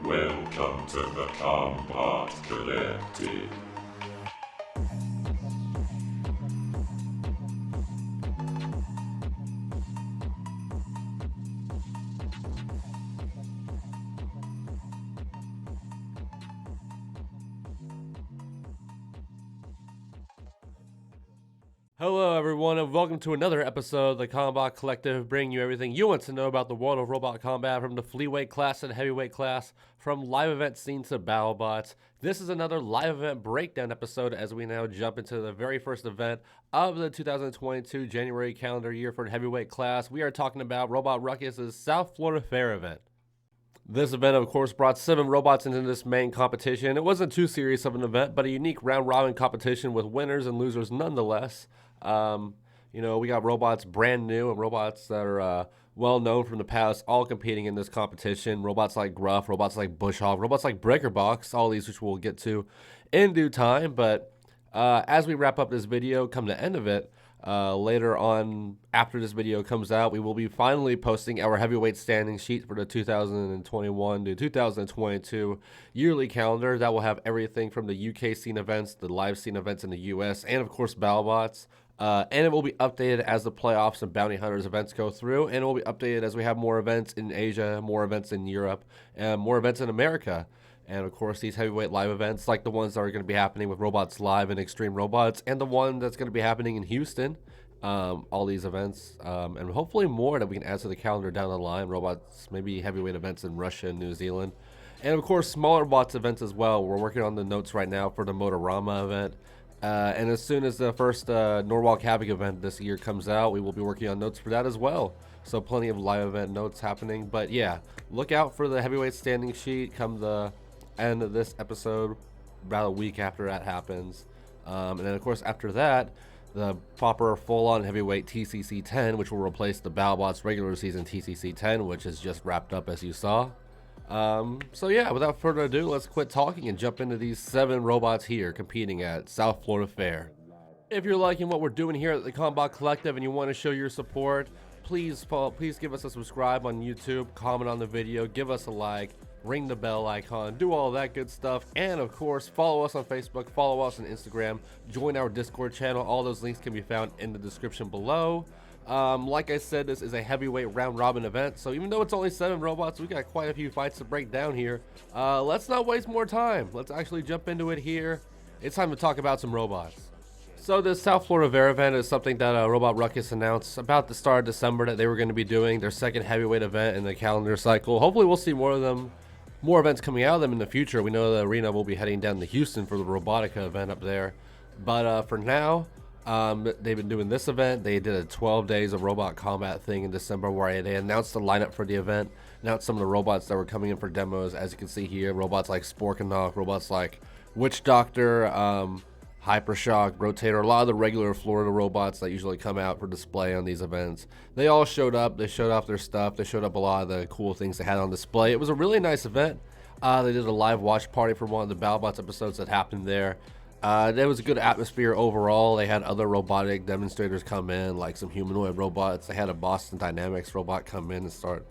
Welcome to the Combot Collective. Hello everyone and welcome to another episode of the Combot Collective, bringing you everything you want to know about the world of robot combat, from the fleetweight class to the heavyweight class, from live event scenes to Battlebots. This is another live event breakdown episode as we now jump into the very first event of the 2022 January calendar year for the heavyweight class. We are talking about Robot Ruckus' South Florida Fair event. This event, of course, brought 7 robots into this main competition. It wasn't too serious of an event, but a unique round-robin competition with winners and losers nonetheless. We got robots brand new and robots that are well known from the past, all competing in this competition. Robots like Gruff, robots like Bush Hog, robots like Box, all these which we'll get to in due time. But as we wrap up this video, come the end of it, later on after this video comes out, we will be finally posting our heavyweight standing sheet for the 2021 to 2022 yearly calendar. That will have everything from the UK scene events, the live scene events in the US, and of course Battlebots. And it will be updated as the playoffs and bounty hunters events go through, and it will be updated as we have more events in Asia, more events in Europe, and more events in America. And of course, these heavyweight live events, like the ones that are going to be happening with Robots Live and Extreme Robots, and the one that's going to be happening in Houston, all these events, and hopefully more that we can add to the calendar down the line. Robots, maybe heavyweight events in Russia and New Zealand, and of course, smaller bots events as well. We're working on the notes right now for the Motorama event. And as soon as the first Norwalk Havoc event this year comes out, we will be working on notes for that as well. So plenty of live event notes happening. But yeah, look out for the heavyweight standing sheet come the end of this episode, about a week after that happens. And then of course after that, the proper full-on heavyweight TCC 10, which will replace the Battlebots regular season TCC 10, which is just wrapped up as you saw. So yeah, without further ado, let's quit talking and jump into these 7 robots here competing at South Florida Fair. If you're liking what we're doing here at the Combot Collective and you want to show your support, please give us a subscribe on YouTube, comment on the video, give us a like, ring the bell icon, do all that good stuff, and of course follow us on Facebook, follow us on Instagram, join our Discord channel. All those links can be found in the description below. Like I said, this is a heavyweight round-robin event, so even though it's only 7 robots, we got quite a few fights to break down here. Let's not waste more time. Let's actually jump into it here. It's time to talk about some robots. So this South Florida Fair event is something that Robot Ruckus announced about the start of December that they were going to be doing their second heavyweight event in the calendar cycle. Hopefully we'll see more of them, more events coming out of them in the future. We know the arena will be heading down to Houston for the Robotica event up there. But for now, they've been doing this event. They did a 12 days of robot combat thing in December where they announced the lineup for the event, announced some of the robots that were coming in for demos. As you can see here, robots like Sportsman, robots like Witch Doctor, Hypershock, Rotator, a lot of the regular Florida robots that usually come out for display on these events. They all showed up. They showed off their stuff. They showed up a lot of the cool things they had on display. It was a really nice event. They did a live watch party for one of the Battlebots episodes that happened there. There was a good atmosphere overall. They had other robotic demonstrators come in, like some humanoid robots. They had a Boston Dynamics robot come in and start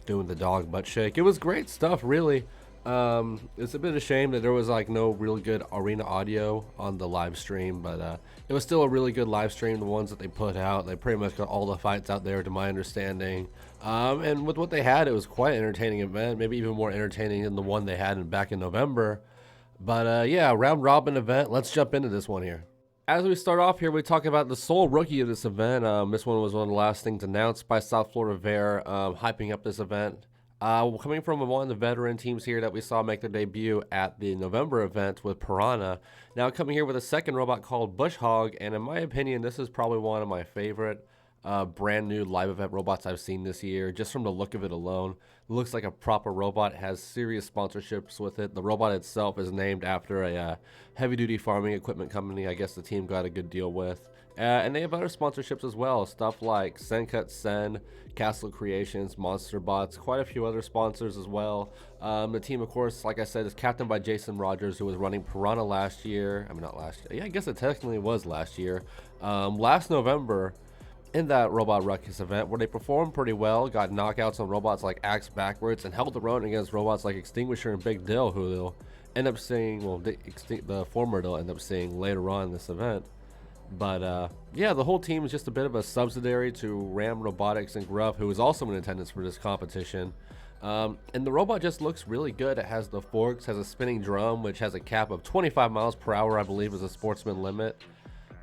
doing the dog butt shake. It was great stuff, really. It's a bit of a shame that there was like no really good arena audio on the live stream, but it was still a really good live stream. The ones that they put out, they pretty much got all the fights out there to my understanding. And with what they had, it was quite an entertaining event, maybe even more entertaining than the one they had back in November. But yeah, round robin event. Let's jump into this one here. As we start off here, we talk about the sole rookie of this event. This one was one of the last things announced by South Florida Fair, hyping up this event. Coming from one of the veteran teams here that we saw make their debut at the November event with Piranha. Now coming here with a second robot called Bush Hog, and in my opinion, this is probably one of my favorite brand new live event robots I've seen this year. Just from the look of it alone, it looks like a proper robot. It has serious sponsorships with it. The robot itself is named after a heavy duty farming equipment company I guess the team got a good deal with. And they have other sponsorships as well, stuff like Sencut Sen, Castle Creations, Monster Bots, quite a few other sponsors as well. The team, of course, like I said, is captained by Jason Rogers, who was running Piranha last year. I mean, not last year. Yeah, I guess it technically was last year. Last November, in that Robot Ruckus event, where they performed pretty well, got knockouts on robots like Axe Backwards, and held their own against robots like Extinguisher and Big Dill, who they'll end up seeing, well, the former they'll end up seeing later on in this event. But yeah, the whole team is just a bit of a subsidiary to Ram Robotics and Gruff, who is also in attendance for this competition. And the robot just looks really good. It has the forks, has a spinning drum, which has a cap of 25 miles per hour, I believe is a Sportsman limit.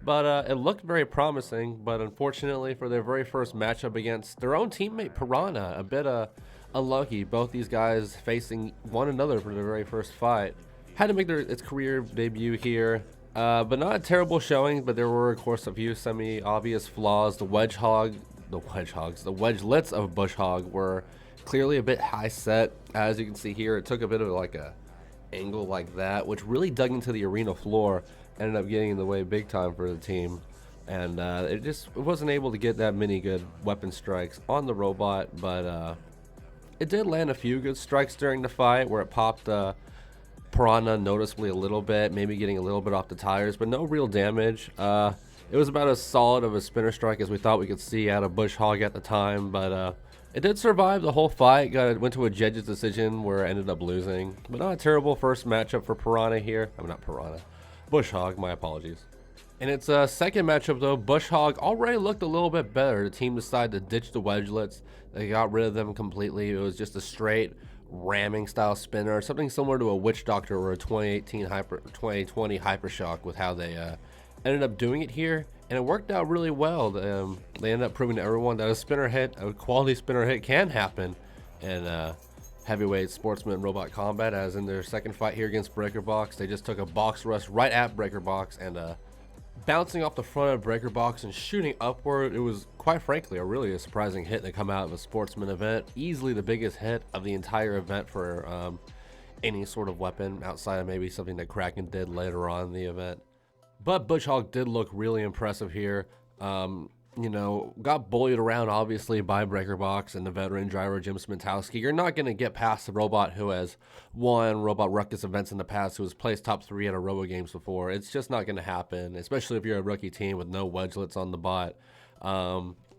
But it looked very promising, but unfortunately for their very first matchup against their own teammate Piranha, a bit unlucky. Both these guys facing one another for their very first fight. Had to make its career debut here. But not a terrible showing, but there were, of course, a few semi-obvious flaws. The wedgelets of Bush Hog were clearly a bit high set. As you can see here, it took a bit of like a angle like that, which really dug into the arena floor, ended up getting in the way big time for the team. And it wasn't able to get that many good weapon strikes on the robot, but it did land a few good strikes during the fight where it popped Piranha noticeably a little bit, maybe getting a little bit off the tires, but no real damage. It was about as solid of a spinner strike as we thought we could see out of Bush Hog at the time, but it did survive the whole fight. Went to a judge's decision where it ended up losing, but not a terrible first matchup for Piranha here. I mean, not Piranha, Bush Hog, my apologies. In its second matchup though, Bush Hog already looked a little bit better. The team decided to ditch the wedgelets. They got rid of them completely. It was just a straight ramming style spinner, something similar to a Witch Doctor or a 2020 Hypershock with how they ended up doing it here, and it worked out really well. They ended up proving to everyone that a quality spinner hit can happen in heavyweight Sportsman Robot Combat, as in their second fight here against Breaker Box. They just took a box rush right at Breaker Box and bouncing off the front of Breaker Box and shooting upward. It was quite frankly a surprising hit to come out of a Sportsman event. Easily the biggest hit of the entire event for any sort of weapon outside of maybe something that Kraken did later on in the event. But Bush Hog did look really impressive here. You know, got bullied around obviously by Breaker Box and the veteran driver Jim Smitowski. You're not going to get past the robot who has won Robot Ruckus events in the past, who has placed top 3 at a Robo Games before. It's just not going to happen, especially if you're a rookie team with no wedgelets on the bot.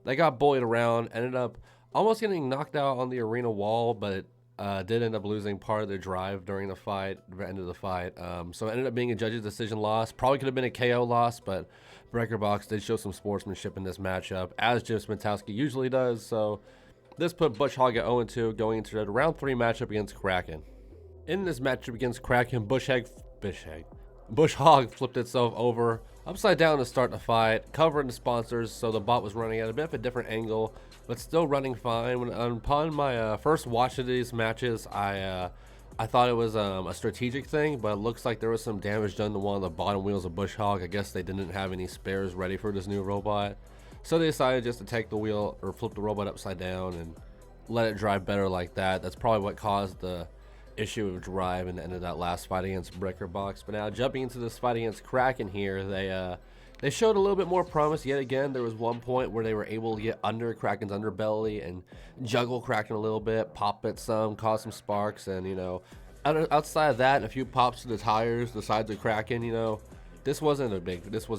They got bullied around, ended up almost getting knocked out on the arena wall, but did end up losing part of their drive during the end of the fight. So it ended up being a judge's decision loss. Probably could have been a KO loss, but Breaker Box did show some sportsmanship in this matchup, as Jim Smitowski usually does. So this put Bush Hog at 0-2 going into the round 3 matchup against Kraken. In this matchup against Kraken, Bush Hog flipped itself over upside down to start the fight, covering the sponsors, so the bot was running at a bit of a different angle, but still running fine. Upon my first watch of these matches, I thought it was a strategic thing, but it looks like there was some damage done to one of the bottom wheels of Bush Hog. I guess they didn't have any spares ready for this new robot, so they decided just to take the wheel or flip the robot upside down and let it drive better like that. That's probably what caused the issue of drive and the end of that last fight against Breaker Box. But now jumping into this fight against Kraken here, they showed a little bit more promise yet again. There was one point where they were able to get under Kraken's underbelly and juggle Kraken a little bit, pop it some, cause some sparks, and you know, outside of that and a few pops to the tires, the sides of Kraken, you know, this was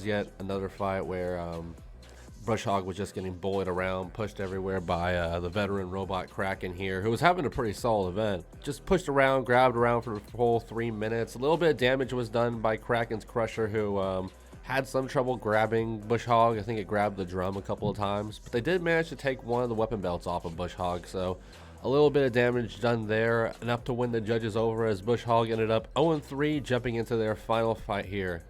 yet another fight where Bush Hog was just getting bullied around, pushed everywhere by the veteran robot Kraken here, who was having a pretty solid event. Just pushed around, grabbed around for the full 3 minutes. A little bit of damage was done by Kraken's Crusher, who had some trouble grabbing Bush Hog. I think it grabbed the drum a couple of times, but they did manage to take one of the weapon belts off of Bush Hog, so a little bit of damage done there, enough to win the judges over, as Bush Hog ended up 0-3, jumping into their final fight here.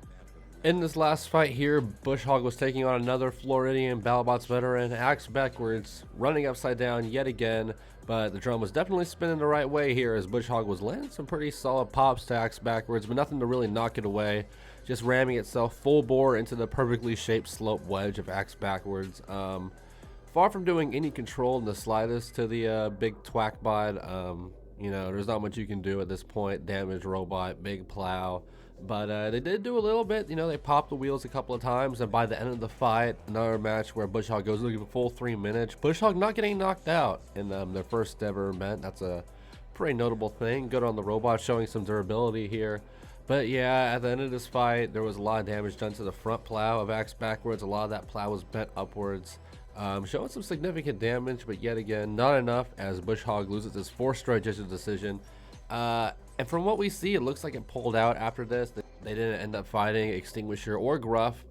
In this last fight here, Bush Hog was taking on another Floridian Battlebots veteran, Axe Backwards, running upside down yet again, but the drum was definitely spinning the right way here, as Bush Hog was landing some pretty solid pops to Axe Backwards, but nothing to really knock it away, just ramming itself full bore into the perfectly shaped slope wedge of Axe Backwards. Far from doing any control in the slightest to the big twack bot. You know, there's not much you can do at this point. Damaged robot, big plow. But they did do a little bit. You know, they popped the wheels a couple of times, and by the end of the fight, another match where Bush Hog goes looking for full 3 minutes. Bush Hog not getting knocked out in their first ever event. That's a pretty notable thing. Good on the robot, showing some durability here. But yeah, at the end of this fight, there was a lot of damage done to the front plow of Axe Backwards. A lot of that plow was bent upwards. Showing some significant damage, but yet again, not enough as Bush Hog loses his 4th straight judge's decision. And from what we see, it looks like it pulled out after this. They didn't end up fighting Extinguisher or Gruff.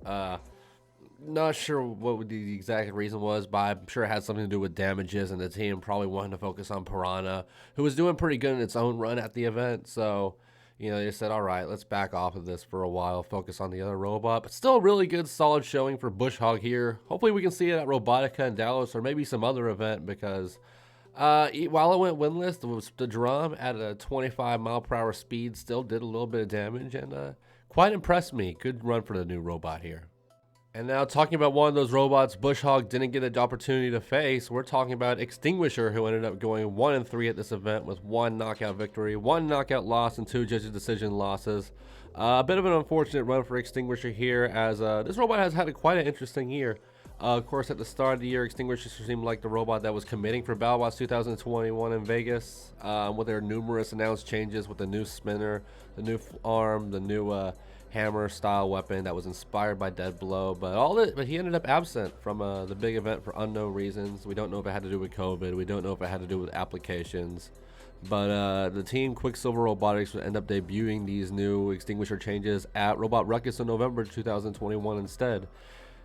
Not sure what the exact reason was, but I'm sure it had something to do with damages, and the team probably wanted to focus on Piranha, who was doing pretty good in its own run at the event. So, you know, they said, all right, let's back off of this for a while, focus on the other robot. But still a really good, solid showing for Bush Hog here. Hopefully we can see it at Robotica in Dallas or maybe some other event, because while it went winless, the drum at a 25-mile-per-hour speed still did a little bit of damage, and quite impressed me. Good run for the new robot here. And now talking about one of those robots Bush Hog didn't get an opportunity to face, we're talking about Extinguisher, who ended up going 1-3 at this event with 1 knockout victory, 1 knockout loss, and 2 judges decision losses. A bit of an unfortunate run for Extinguisher here, as this robot has had quite an interesting year. Of course, at the start of the year, Extinguisher seemed like the robot that was committing for Battlebots 2021 in Vegas, with their numerous announced changes with the new spinner, the new arm, the new hammer style weapon that was inspired by Dead Blow, but he ended up absent from the big event for unknown reasons. We don't know if it had to do with COVID. We don't know if it had to do with applications. But the team Quicksilver Robotics would end up debuting these new Extinguisher changes at Robot Ruckus in November 2021 instead.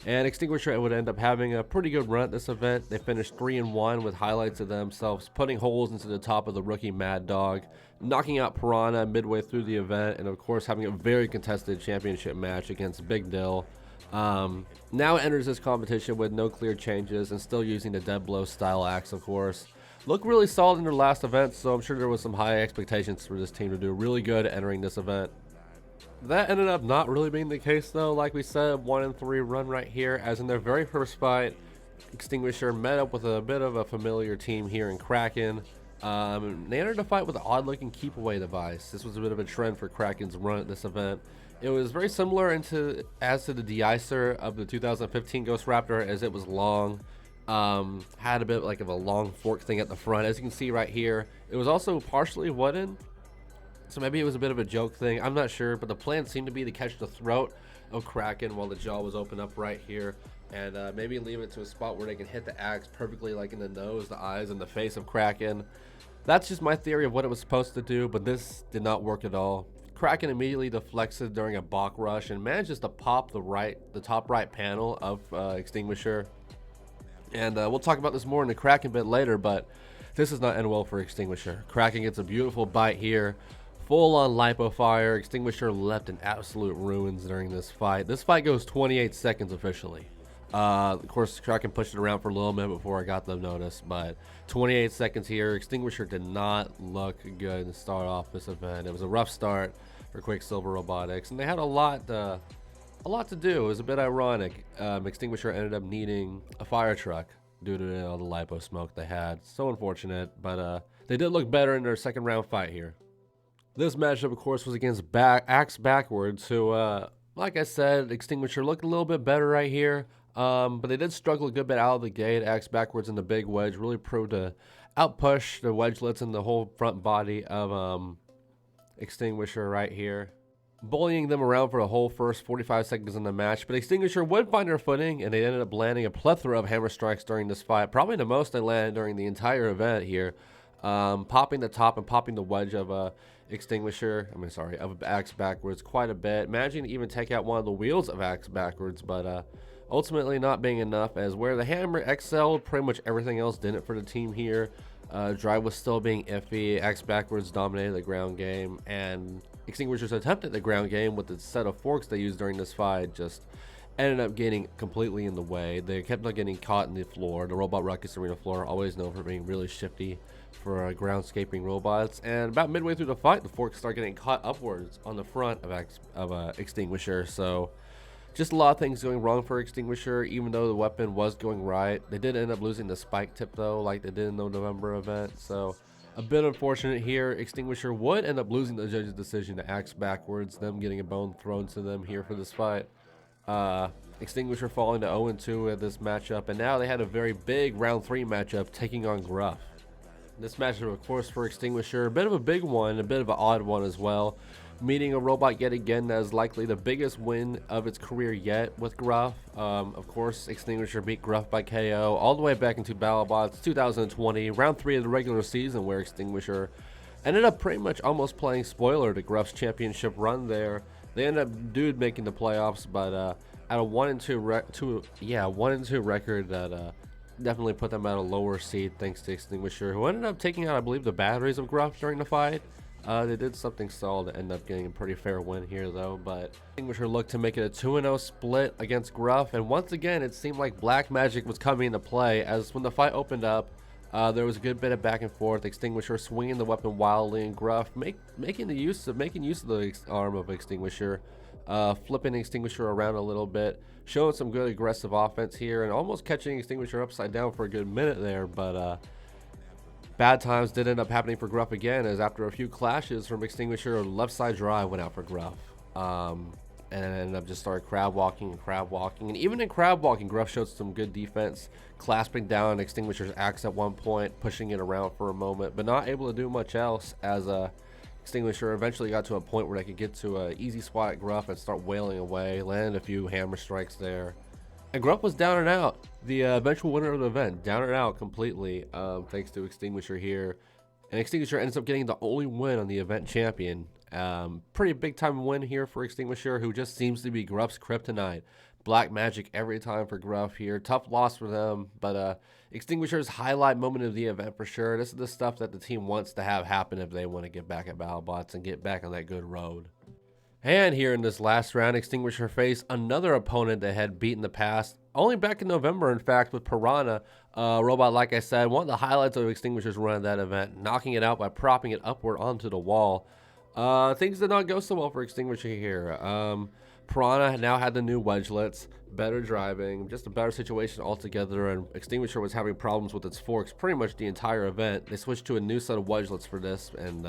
And Extinguisher would end up having a pretty good run at this event. They finished 3-1 with highlights of themselves putting holes into the top of the rookie Mad Dog, knocking out Piranha midway through the event, and of course having a very contested championship match against Big Dill. Now it enters this competition with no clear changes and still using the Dead Blow style axe, of course. Looked really solid in their last event, so I'm sure there was some high expectations for this team to do really good entering this event. That ended up not really being the case though. Like we said, 1-3 run right here, as in their very first fight, Extinguisher met up with a bit of a familiar team here in Kraken. They entered the fight with an odd looking keep away device. This was a bit of a trend for Kraken's run at this event. It was very similar as to the de-icer of the 2015 Ghost Raptor, as it was long. Had a bit like of a long fork thing at the front, as you can see right here. It was also partially wooden, so maybe it was a bit of a joke thing, I'm not sure, but the plan seemed to be to catch the throat of Kraken while the jaw was open up right here, and maybe leave it to a spot where they can hit the axe perfectly, like in the nose, the eyes, and the face of Kraken. That's just my theory of what it was supposed to do, but this did not work at all. Kraken immediately deflected during a balk rush and manages to pop the top right panel of Extinguisher. And we'll talk about this more in the Kraken bit later, but this does not end well for Extinguisher. Kraken gets a beautiful bite here. Full on lipo fire. Extinguisher left in absolute ruins during this fight. This fight goes 28 seconds officially. Of course, Kraken pushed it around for a little bit before I got the notice, but 28 seconds here. Extinguisher did not look good to start off this event. It was a rough start for Quicksilver Robotics, and they had a lot to do. It was a bit ironic. Extinguisher ended up needing a fire truck due to all the lipo smoke they had. So unfortunate, but they did look better in their second round fight here. This matchup, of course, was against Axe Backwards, who, like I said, Extinguisher looked a little bit better right here, but they did struggle a good bit out of the gate. Axe Backwards in the big wedge really proved to outpush the wedgelets and the whole front body of Extinguisher right here, bullying them around for the whole first 45 seconds in the match. But Extinguisher would find their footing, and they ended up landing a plethora of hammer strikes during this fight, probably the most they landed during the entire event here, popping the top and popping the wedge of of Axe Backwards quite a bit, managing to even take out one of the wheels of Axe Backwards, but ultimately not being enough, as where the hammer excelled, pretty much everything else didn't for the team here. Drive was still being iffy. Axe Backwards dominated the ground game, and Extinguisher's attempt at the ground game with the set of forks they used during this fight just ended up getting completely in the way. They kept on getting caught in the floor. The Robot Ruckus Arena floor, always known for being really shifty for groundscaping robots, and about midway through the fight, the forks start getting caught upwards on the front of Extinguisher. So just a lot of things going wrong for Extinguisher, even though the weapon was going right. They did end up losing the spike tip though, like they did in the November event, so a bit unfortunate here. Extinguisher would end up losing the judge's decision to Axe Backwards, them getting a bone thrown to them here for this fight. Extinguisher falling to 0-2 at this matchup, and now they had a very big round 3 matchup taking on Gruff. This matchup, of course, for Extinguisher, a bit of a big one, a bit of an odd one as well. meeting a robot yet again that is likely the biggest win of its career yet with Gruff. Of course, Extinguisher beat Gruff by KO all the way back into Battlebots 2020, round 3 of the regular season, where Extinguisher ended up pretty much almost playing spoiler to Gruff's championship run there. They ended up making the playoffs, but at a 1-2 record that definitely put them at a lower seed thanks to Extinguisher, who ended up taking out, I believe, the batteries of Gruff during the fight. They did something solid to end up getting a pretty fair win here, though, but Extinguisher looked to make it a 2-0 split against Gruff, and once again, it seemed like black magic was coming into play, as when the fight opened up, there was a good bit of back and forth, Extinguisher swinging the weapon wildly, and Gruff making use of the arm of Extinguisher, flipping Extinguisher around a little bit, showing some good aggressive offense here, and almost catching Extinguisher upside down for a good minute there, but bad times did end up happening for Gruff again, as after a few clashes from Extinguisher, a left side drive went out for Gruff. And ended up just started crab walking. And even in crab walking, Gruff showed some good defense, clasping down Extinguisher's axe at one point, pushing it around for a moment, but not able to do much else, as Extinguisher eventually got to a point where they could get to an easy spot at Gruff and start wailing away, landed a few hammer strikes there. And Gruff was down and out, the eventual winner of the event, down and out completely, thanks to Extinguisher here. And Extinguisher ends up getting the only win on the event champion. Pretty big time win here for Extinguisher, who just seems to be Gruff's kryptonite. Black magic every time for Gruff here. Tough loss for them, but Extinguisher's highlight moment of the event for sure. This is the stuff that the team wants to have happen if they want to get back at Battlebots and get back on that good road. And here in this last round, Extinguisher faced another opponent that had beaten the past, only back in November, in fact, with Piranha. Robot, like I said, one of the highlights of Extinguisher's run at that event, knocking it out by propping it upward onto the wall. Things did not go so well for Extinguisher here. Piranha now had the new wedgelets, better driving, just a better situation altogether, and Extinguisher was having problems with its forks pretty much the entire event. They switched to a new set of wedgelets for this, and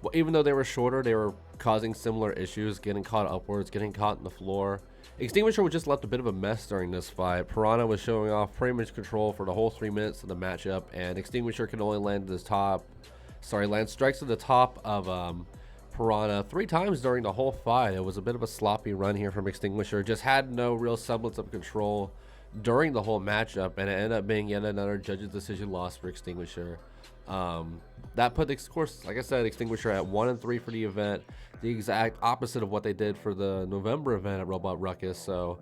well, even though they were shorter, they were causing similar issues, getting caught upwards, getting caught in the floor. Extinguisher was just left a bit of a mess during this fight. Piranha was showing off pretty much control for the whole 3 minutes of the matchup, and Extinguisher could only land strikes at the top of Piranha 3 times during the whole fight. It was a bit of a sloppy run here from Extinguisher, just had no real semblance of control during the whole matchup, and it ended up being yet another judge's decision loss for Extinguisher. That put, of course, like I said, Extinguisher at 1-3 for the event, the exact opposite of what they did for the November event at Robot Ruckus. So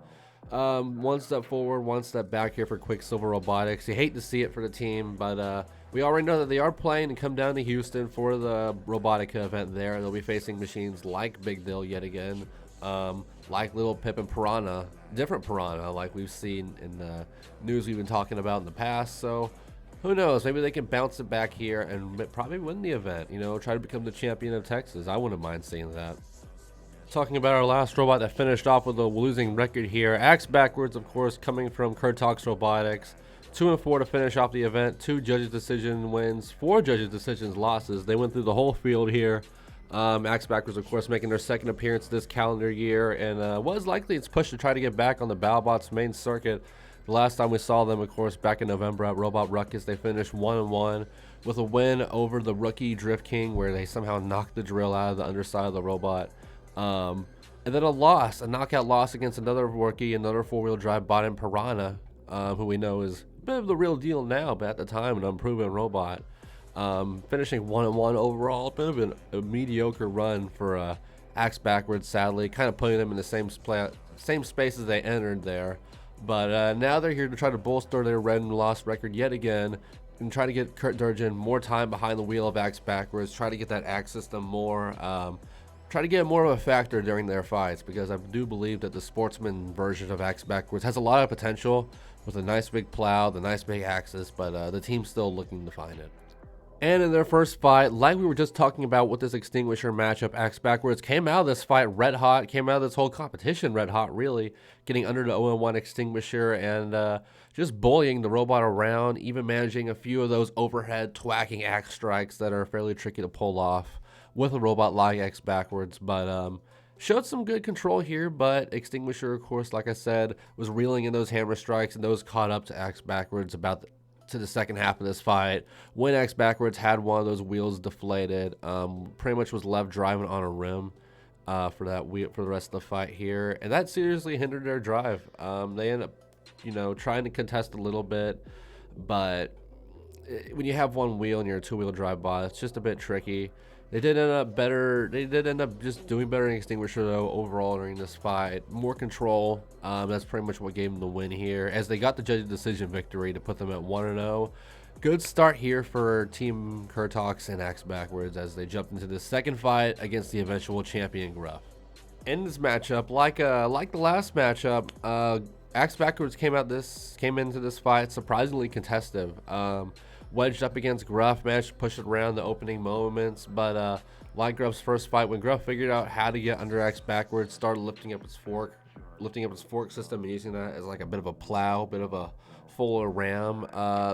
one step forward, one step back here for Quicksilver Robotics. You hate to see it for the team, but we already know that they are playing and come down to Houston for the Robotica event there. They'll be facing machines like Big Dill yet again, like Little Pip and Piranha, different Piranha like we've seen in the news we've been talking about in the past. So who knows, maybe they can bounce it back here and probably win the event, you know, try to become the champion of Texas. I wouldn't mind seeing that. Talking about our last robot that finished off with a losing record here, Axe Backwards, of course, coming from Kurtox Robotics. 2-4 to finish off the event, 2 judges decision wins, 4 judges decisions losses. They went through the whole field here. Axe Backwards, of course, making their second appearance this calendar year, and was likely its push to try to get back on the Battlebots main circuit. The last time we saw them, of course, back in November at Robot Ruckus, they finished 1-1 with a win over the rookie Drift King, where they somehow knocked the drill out of the underside of the robot. And then a knockout loss against another rookie, another 4-wheel drive bot in Piranha, who we know is a bit of the real deal now, but at the time an unproven robot. Finishing 1-1 overall, a bit of a mediocre run for Axe Backwards, sadly, kind of putting them in the same space as they entered there. But now they're here to try to bolster their red and loss record yet again, and try to get Kurt Durgin more time behind the wheel of Axe Backwards, try to get that axe system more, try to get more of a factor during their fights, because I do believe that the Sportsman version of Axe Backwards has a lot of potential with a nice big plow, the nice big axis, but the team's still looking to find it. And in their first fight, like we were just talking about with this Extinguisher matchup, Axe Backwards came out of this fight red hot, came out of this whole competition red hot, really, getting under the 0-1 Extinguisher and just bullying the robot around, even managing a few of those overhead twacking axe strikes that are fairly tricky to pull off with a robot like Axe Backwards. But showed some good control here, but Extinguisher, of course, like I said, was reeling in those hammer strikes, and those caught up to Axe Backwards to the second half of this fight, when Axe Backwards had one of those wheels deflated, pretty much was left driving on a rim. for the rest of the fight here, and that seriously hindered their drive. They end up, trying to contest a little bit, but when you have one wheel and you're a two-wheel drive bot, it's just a bit tricky. They did end up just doing better in Extinguisher though overall during this fight. More control. That's pretty much what gave them the win here, as they got the judges decision victory to put them at 1-0. Good start here for Team Kurtox and Axe Backwards as they jumped into the second fight against the eventual champion Gruff. In this matchup, like the last matchup, Axe Backwards came into this fight surprisingly contested. Wedged up against Gruff, managed to push it around the opening moments, but like Gruff's first fight, when Gruff figured out how to get under Axe Backwards, started lifting up his fork system and using that as like a bit of a plow, bit of a fuller ram.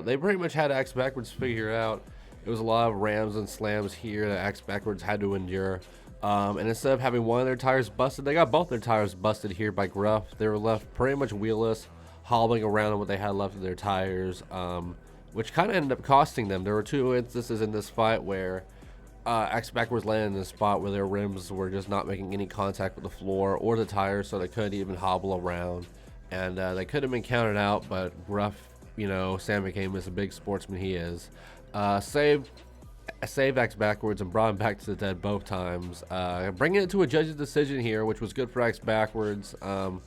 They pretty much had Axe Backwards figure out. It was a lot of rams and slams here that Axe Backwards had to endure. And instead of having one of their tires busted, they got both their tires busted here by Gruff. They were left pretty much wheelless, hobbling around on what they had left of their tires, which kind of ended up costing them. There were two instances in this fight where Axe Backwards landed in a spot where their rims were just not making any contact with the floor or the tires, so they couldn't even hobble around. And they could have been counted out, but Gruff, Sam McKinnon is a big sportsman he is. Saved Axe Backwards and brought him back to the dead both times. Bringing it to a judge's decision here, which was good for Axe Backwards. Not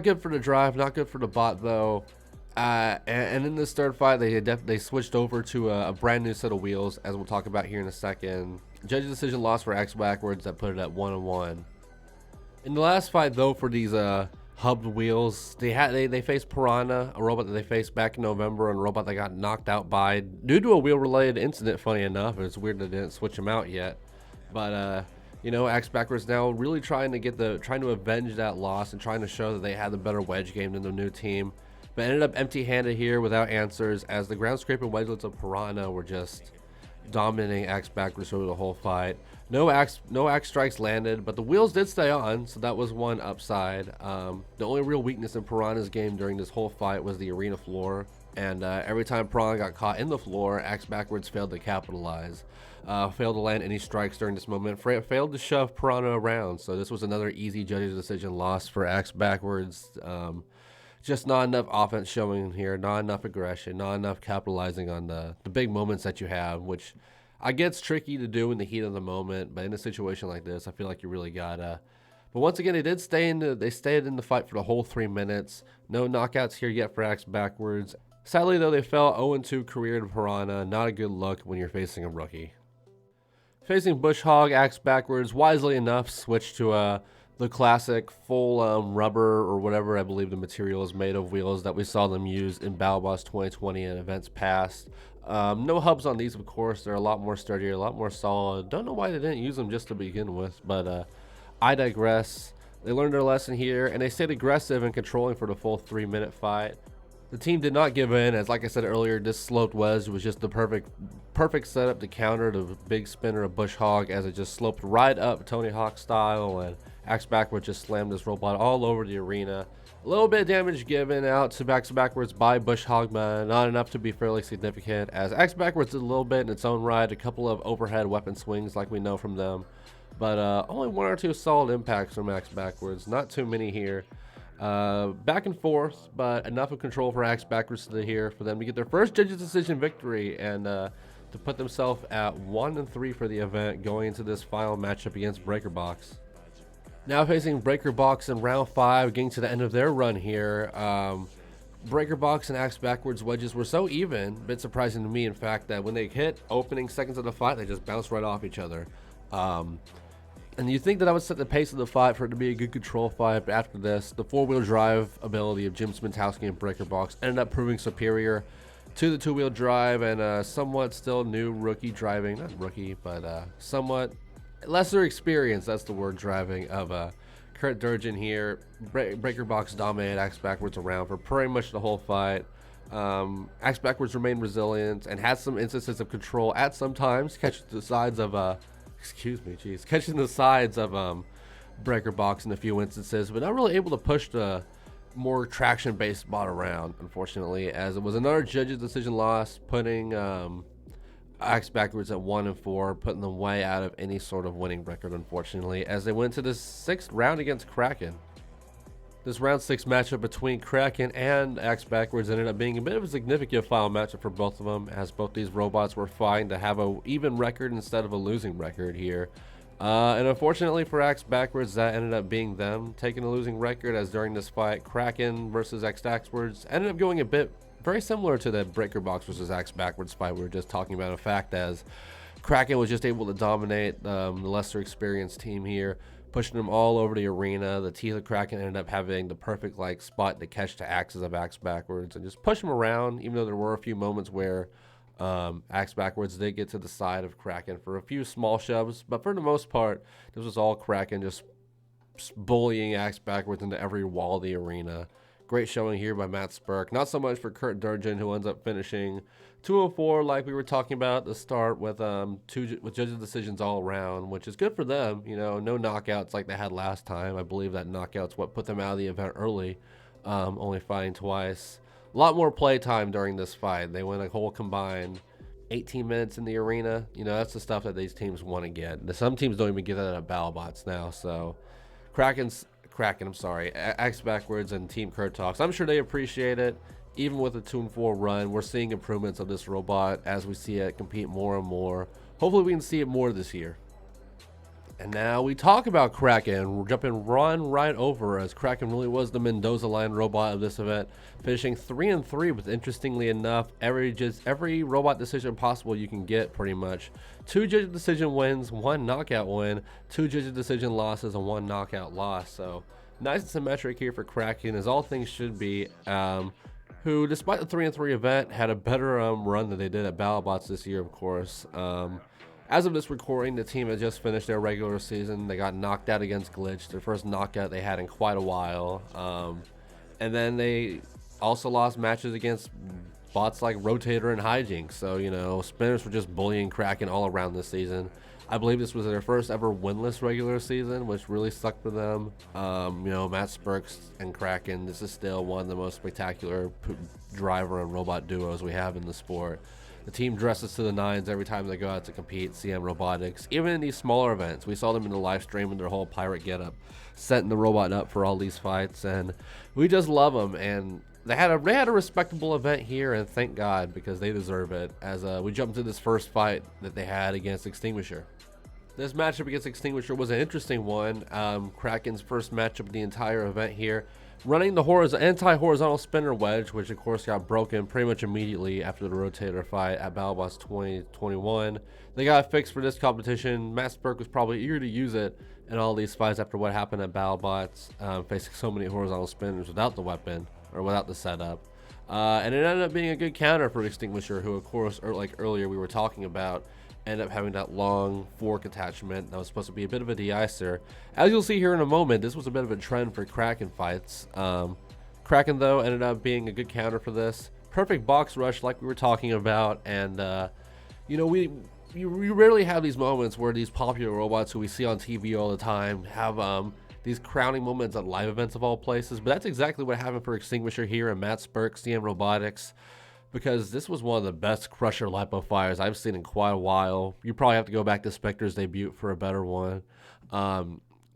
good for the drive, not good for the bot though. And in this third fight, they switched over to a brand new set of wheels, as we'll talk about here in a second. Judge's decision loss for Axe Backwards that put it at 1-1. In the last fight, though, for these hubbed wheels, they faced Piranha, a robot that they faced back in November, and a robot that got knocked out by due to a wheel-related incident. Funny enough, it's weird they didn't switch them out yet, but Axe Backwards now really trying to avenge that loss and trying to show that they had the better wedge game than the new team. But ended up empty-handed here without answers, as the ground scraping wedgelets of Piranha were just dominating Axe Backwards over the whole fight. No axe strikes landed, but the wheels did stay on, so that was one upside. The only real weakness in Piranha's game during this whole fight was the arena floor, and every time Piranha got caught in the floor, Axe Backwards failed to capitalize. Failed to land any strikes during this moment, failed to shove Piranha around, so this was another easy judge's decision loss for Axe Backwards. Just not enough offense showing here, not enough aggression, not enough capitalizing on the big moments that you have, which I get it's tricky to do in the heat of the moment, but in a situation like this, I feel like you really gotta. But once again, they stayed in the fight for the whole 3 minutes. No knockouts here yet for Axe Backwards. Sadly, though, they fell 0-2 career to Piranha. Not a good look when you're facing a rookie. Facing Bush Hog, Axe Backwards, wisely enough, switched to the classic full rubber or whatever I believe the material is made of wheels that we saw them use in Battlebots 2020 and events past. No hubs on these, of course. They're a lot more sturdier, a lot more solid. Don't know why they didn't use them just to begin with, but I digress. They learned their lesson here, and they stayed aggressive and controlling for the full 3-minute fight. The team did not give in, as like I said earlier, this sloped wedge was just the perfect setup to counter the big spinner of Bush Hog, as it just sloped right up Tony Hawk style, and Axe Backwards just slammed this robot all over the arena. A little bit of damage given out to Axe Backwards by Bush Hog, but not enough to be fairly significant, as Axe Backwards did a little bit in its own right, a couple of overhead weapon swings like we know from them, but only 1 or 2 solid impacts from Axe Backwards, not too many here. Back and forth, but enough of control for Axe Backwards here for them to get their first judge's decision victory and to put themselves at 1-3 for the event going into this final matchup against BreakerBox. Now facing BreakerBox in round 5, getting to the end of their run here. BreakerBox and Axe Backwards wedges were so even, a bit surprising to me in fact, that when they hit opening seconds of the fight, they just bounced right off each other. And you think that would set the pace of the fight for it to be a good control fight, but after this, the 4-wheel drive ability of Jim Smentowski and BreakerBox ended up proving superior to the 2-wheel drive and somewhat still new rookie driving, not rookie, but somewhat lesser experience, that's the word, driving of Kurt Durgin here. BreakerBox dominated Axe Backwards around for pretty much the whole fight. Axe Backwards remained resilient and had some instances of control at some times, catching the sides of BreakerBox in a few instances, but not really able to push the more traction-based bot around, unfortunately, as it was another judge's decision loss, putting Axe backwards at 1-4, putting them way out of any sort of winning record, unfortunately, as they went to the 6th round against Kraken. This round 6 matchup between Kraken and Axe backwards ended up being a bit of a significant final matchup for both of them, as both these robots were fighting to have a even record instead of a losing record here. And unfortunately for Axe backwards, that ended up being them taking a losing record, as during this fight, Kraken versus Axe backwards ended up going a bit very similar to the Breaker Box versus Axe backwards fight we were just talking about. In fact, as Kraken was just able to dominate the lesser experienced team here, pushing them all over the arena. The teeth of Kraken ended up having the perfect spot to catch the axes of Axe backwards and just push them around, even though there were a few moments where Axe backwards did get to the side of Kraken for a few small shoves, but for the most part, this was all Kraken just bullying Axe backwards into every wall of the arena. Great showing here by Matt Spurk. Not so much for Kurt Durgin, who ends up finishing 204, like we were talking about at the start, with judges' decisions all around, which is good for them. You know, no knockouts like they had last time. I believe that knockout's what put them out of the event early, only fighting twice. A lot more play time during this fight. They went a whole combined 18 minutes in the arena. You know, that's the stuff that these teams want to get. Some teams don't even get that at Battlebots now, so Kraken, Axe backwards and Team Kurt Talks, I'm sure they appreciate it. Even with a 2-4 run, we're seeing improvements of this robot as we see it compete more and more. Hopefully we can see it more this year. And now we talk about Kraken. We're jumping right over, as Kraken really was the Mendoza line robot of this event, finishing 3-3 with, interestingly enough, every robot decision possible you can get, pretty much. 2 judge decision wins, 1 knockout win, 2 judge decision losses, and 1 knockout loss. So nice and symmetric here for Kraken, as all things should be. Who, despite the 3-3 event, had a better run than they did at Battlebots this year, of course. As of this recording, the team has just finished their regular season. They got knocked out against Glitch, their first knockout they had in quite a while. And then they also lost matches against bots like Rotator and Hijinks. So, you know, Spinners were just bullying Kraken all around this season. I believe this was their first ever winless regular season, which really sucked for them. You know, Matt Spurks and Kraken, this is still one of the most spectacular driver and robot duos we have in the sport. The team dresses to the nines every time they go out to compete, CM Robotics. Even in these smaller events, we saw them in the live stream with their whole pirate getup, setting the robot up for all these fights, and we just love them. And they had a respectable event here, and thank God, because they deserve it. As we jump into this first fight that they had against Extinguisher. This matchup against Extinguisher was an interesting one. Kraken's first matchup of the entire event here, running the anti-horizontal spinner wedge, which of course got broken pretty much immediately after the Rotator fight at Battlebots 2021. They got fixed for this competition. Matt Spurk was probably eager to use it in all these fights after what happened at Battlebots, facing so many horizontal spinners without the weapon, or without the setup. And it ended up being a good counter for Extinguisher, who of course, like earlier we were talking about, ended up having that long fork attachment that was supposed to be a bit of a de-icer. As you'll see here in a moment, this was a bit of a trend for Kraken fights. Kraken, though, ended up being a good counter for this. Perfect box rush like we were talking about, and you know, we rarely have these moments where these popular robots who we see on TV all the time have these crowning moments at live events of all places, but that's exactly what happened for Extinguisher here and Matt Spurk, CM Robotics, because this was one of the best Crusher lipo fires I've seen in quite a while. You probably have to go back to Spectre's debut for a better one.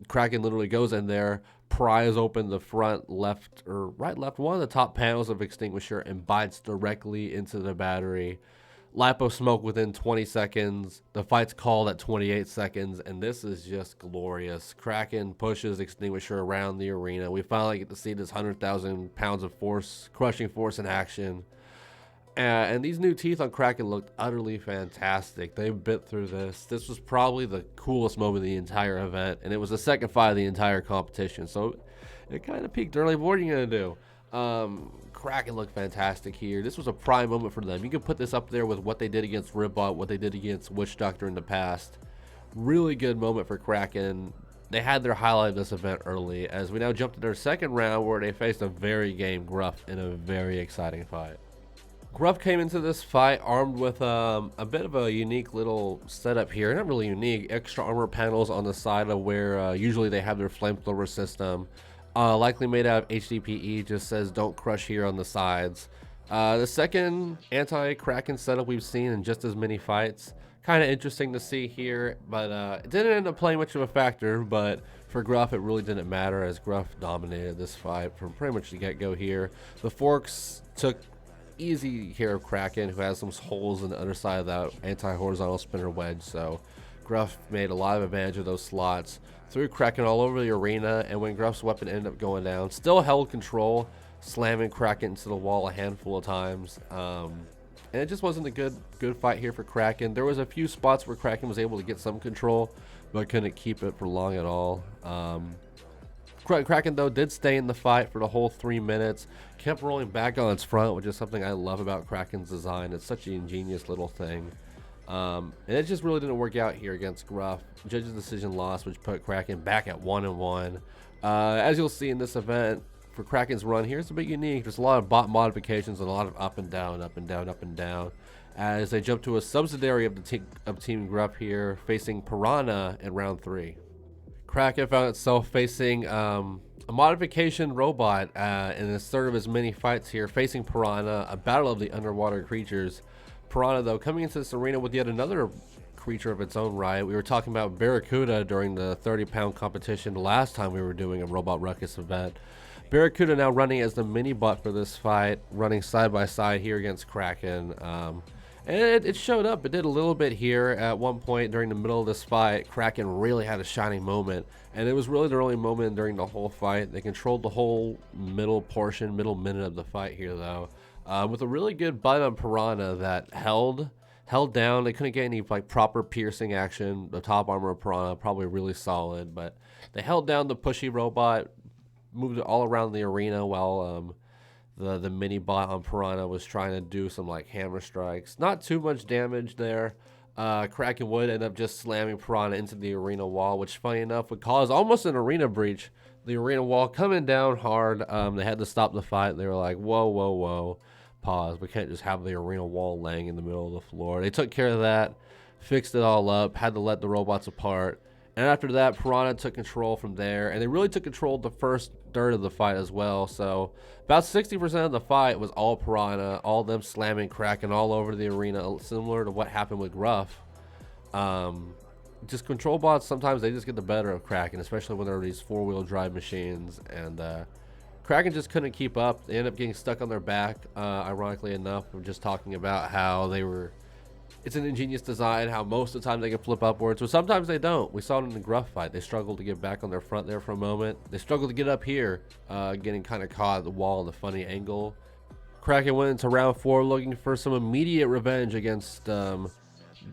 Kraken literally goes in there, pries open the front left, or right left, one of the top panels of Extinguisher, and bites directly into the battery. Lipo smoke within 20 seconds. The fight's called at 28 seconds, and this is just glorious. Kraken pushes Extinguisher around the arena. We finally get to see this 100,000 pounds of force, crushing force in action. And these new teeth on Kraken looked utterly fantastic. They bit through this. This was probably the coolest moment of the entire event, and it was the second fight of the entire competition. So it kind of peaked early. But what are you going to do? Kraken looked fantastic here. This was a prime moment for them. You could put this up there with what they did against Ribbot, what they did against Witch Doctor in the past. Really good moment for Kraken. They had their highlight of this event early, as we now jump to their second round, where they faced a very game Gruff in a very exciting fight. Gruff came into this fight armed with a bit of a unique little setup here. Not really unique, extra armor panels on the side of where usually they have their flamethrower system. Likely made out of HDPE, just says don't crush here on the sides. The second anti-Kraken setup we've seen in just as many fights. Kind of interesting to see here, but it didn't end up playing much of a factor. But for Gruff, it really didn't matter, as Gruff dominated this fight from pretty much the get-go here. The forks took easy care of Kraken, who has some holes in the other side of that anti-horizontal spinner wedge. So Gruff made a lot of advantage of those slots, threw Kraken all over the arena, and when Gruff's weapon ended up going down, still held control, slamming Kraken into the wall a handful of times. And it just wasn't a good fight here for Kraken. There was a few spots where Kraken was able to get some control, but couldn't keep it for long at all. Kraken, though, did stay in the fight for the whole 3 minutes, kept rolling back on its front, which is something I love about Kraken's design. It's such an ingenious little thing. And it just really didn't work out here against Gruff. Judge's decision loss, which put Kraken back at 1-1. As you'll see in this event, for Kraken's run here, it's a bit unique. There's a lot of bot modifications and a lot of up and down, up and down, up and down, as they jump to a subsidiary of the Team Gruff here, facing Piranha in round 3. Kraken found itself facing a modification robot in the third of his many fights here, facing Piranha, a battle of the underwater creatures. Piranha, though, coming into this arena with yet another creature of its own right. We were talking about Barracuda during the 30-pound competition the last time we were doing a Robot Ruckus event. Barracuda now running as the mini bot for this fight, running side by side here against Kraken. And it showed up. It did a little bit here at one point during the middle of this fight. Kraken really had a shining moment, and it was really their only moment during the whole fight. They controlled the whole middle minute of the fight here, though, with a really good bite on Piranha that held down. They couldn't get any like proper piercing action. The top armor of Piranha probably really solid, but they held down the pushy robot, moved it all around the arena while the mini bot on Piranha was trying to do some like hammer strikes. Not too much damage there. Kraken would end up just slamming Piranha into the arena wall, which funny enough would cause almost an arena breach. The arena wall coming down hard. They had to stop the fight. They were like, whoa, pause. We can't just have the arena wall laying in the middle of the floor. They took care of that, fixed it all up, had to let the robots apart. And after that, Piranha took control from there, and they really took control of the first third of the fight as well. So about 60% of the fight was all Piranha, all them slamming Kraken all over the arena, similar to what happened with Gruff. Just control bots, sometimes they just get the better of Kraken, especially when there are these four-wheel drive machines, and Kraken just couldn't keep up. They ended up getting stuck on their back, ironically enough. We're just talking about how they were... It's an ingenious design, how most of the time they can flip upwards, but sometimes they don't. We saw it in the Gruff fight. They struggled to get back on their front there for a moment. They struggled to get up here, getting kind of caught at the wall at a funny angle. Kraken went into round 4 looking for some immediate revenge against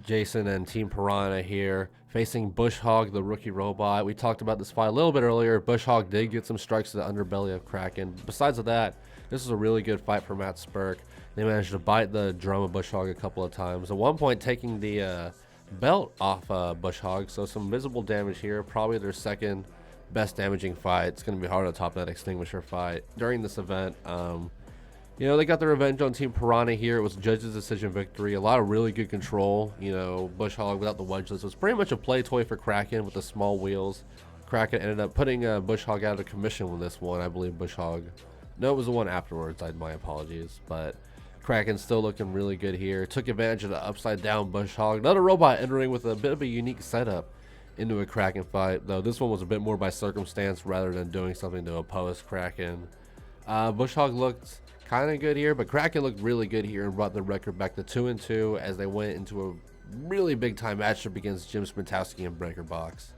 Jason and Team Piranha here, facing Bush Hog, the rookie robot. We talked about this fight a little bit earlier. Bush Hog did get some strikes to the underbelly of Kraken. Besides that, this was a really good fight for Matt Spurk. They managed to bite the drum of Bush Hog a couple of times. At one point, taking the belt off Bush Hog. So some visible damage here. Probably their second best damaging fight. It's going to be hard to top that Extinguisher fight during this event. You know, they got the revenge on Team Piranha here. It was Judge's decision victory. A lot of really good control. You know, Bush Hog without the wedgeless was pretty much a play toy for Kraken with the small wheels. Kraken ended up putting Bush Hog out of commission with this one. I believe Bush Hog. No, it was the one afterwards. My apologies. But Kraken still looking really good here. Took advantage of the upside down Bush Hog. Another robot entering with a bit of a unique setup into a Kraken fight. Though this one was a bit more by circumstance rather than doing something to oppose Kraken. Bush Hog looked kind of good here, but Kraken looked really good here and brought the record back to 2-2 as they went into a really big time matchup against Jim Smitowski and Breaker Box.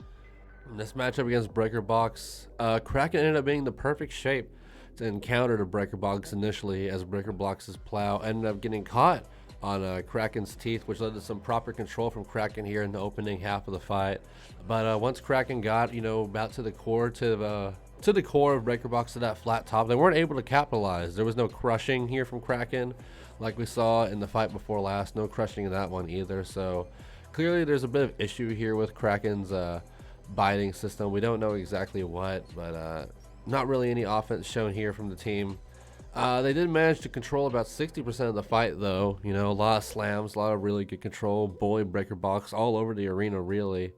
In this matchup against Breaker Box, Kraken ended up being the perfect shape to encounter the Breaker Box initially, as Breaker Box's plow ended up getting caught on Kraken's teeth, which led to some proper control from Kraken here in the opening half of the fight. But once Kraken got, you know, about to the core of Breaker Box, to that flat top, they weren't able to capitalize. There was no crushing here from Kraken like we saw in the fight before last. No crushing in that one either. So clearly there's a bit of issue here with Kraken's biting system. We don't know exactly what, but not really any offense shown here from the team. They did manage to control about 60% of the fight, though. You know, a lot of slams, a lot of really good control. Bully Breaker Box all over the arena, really.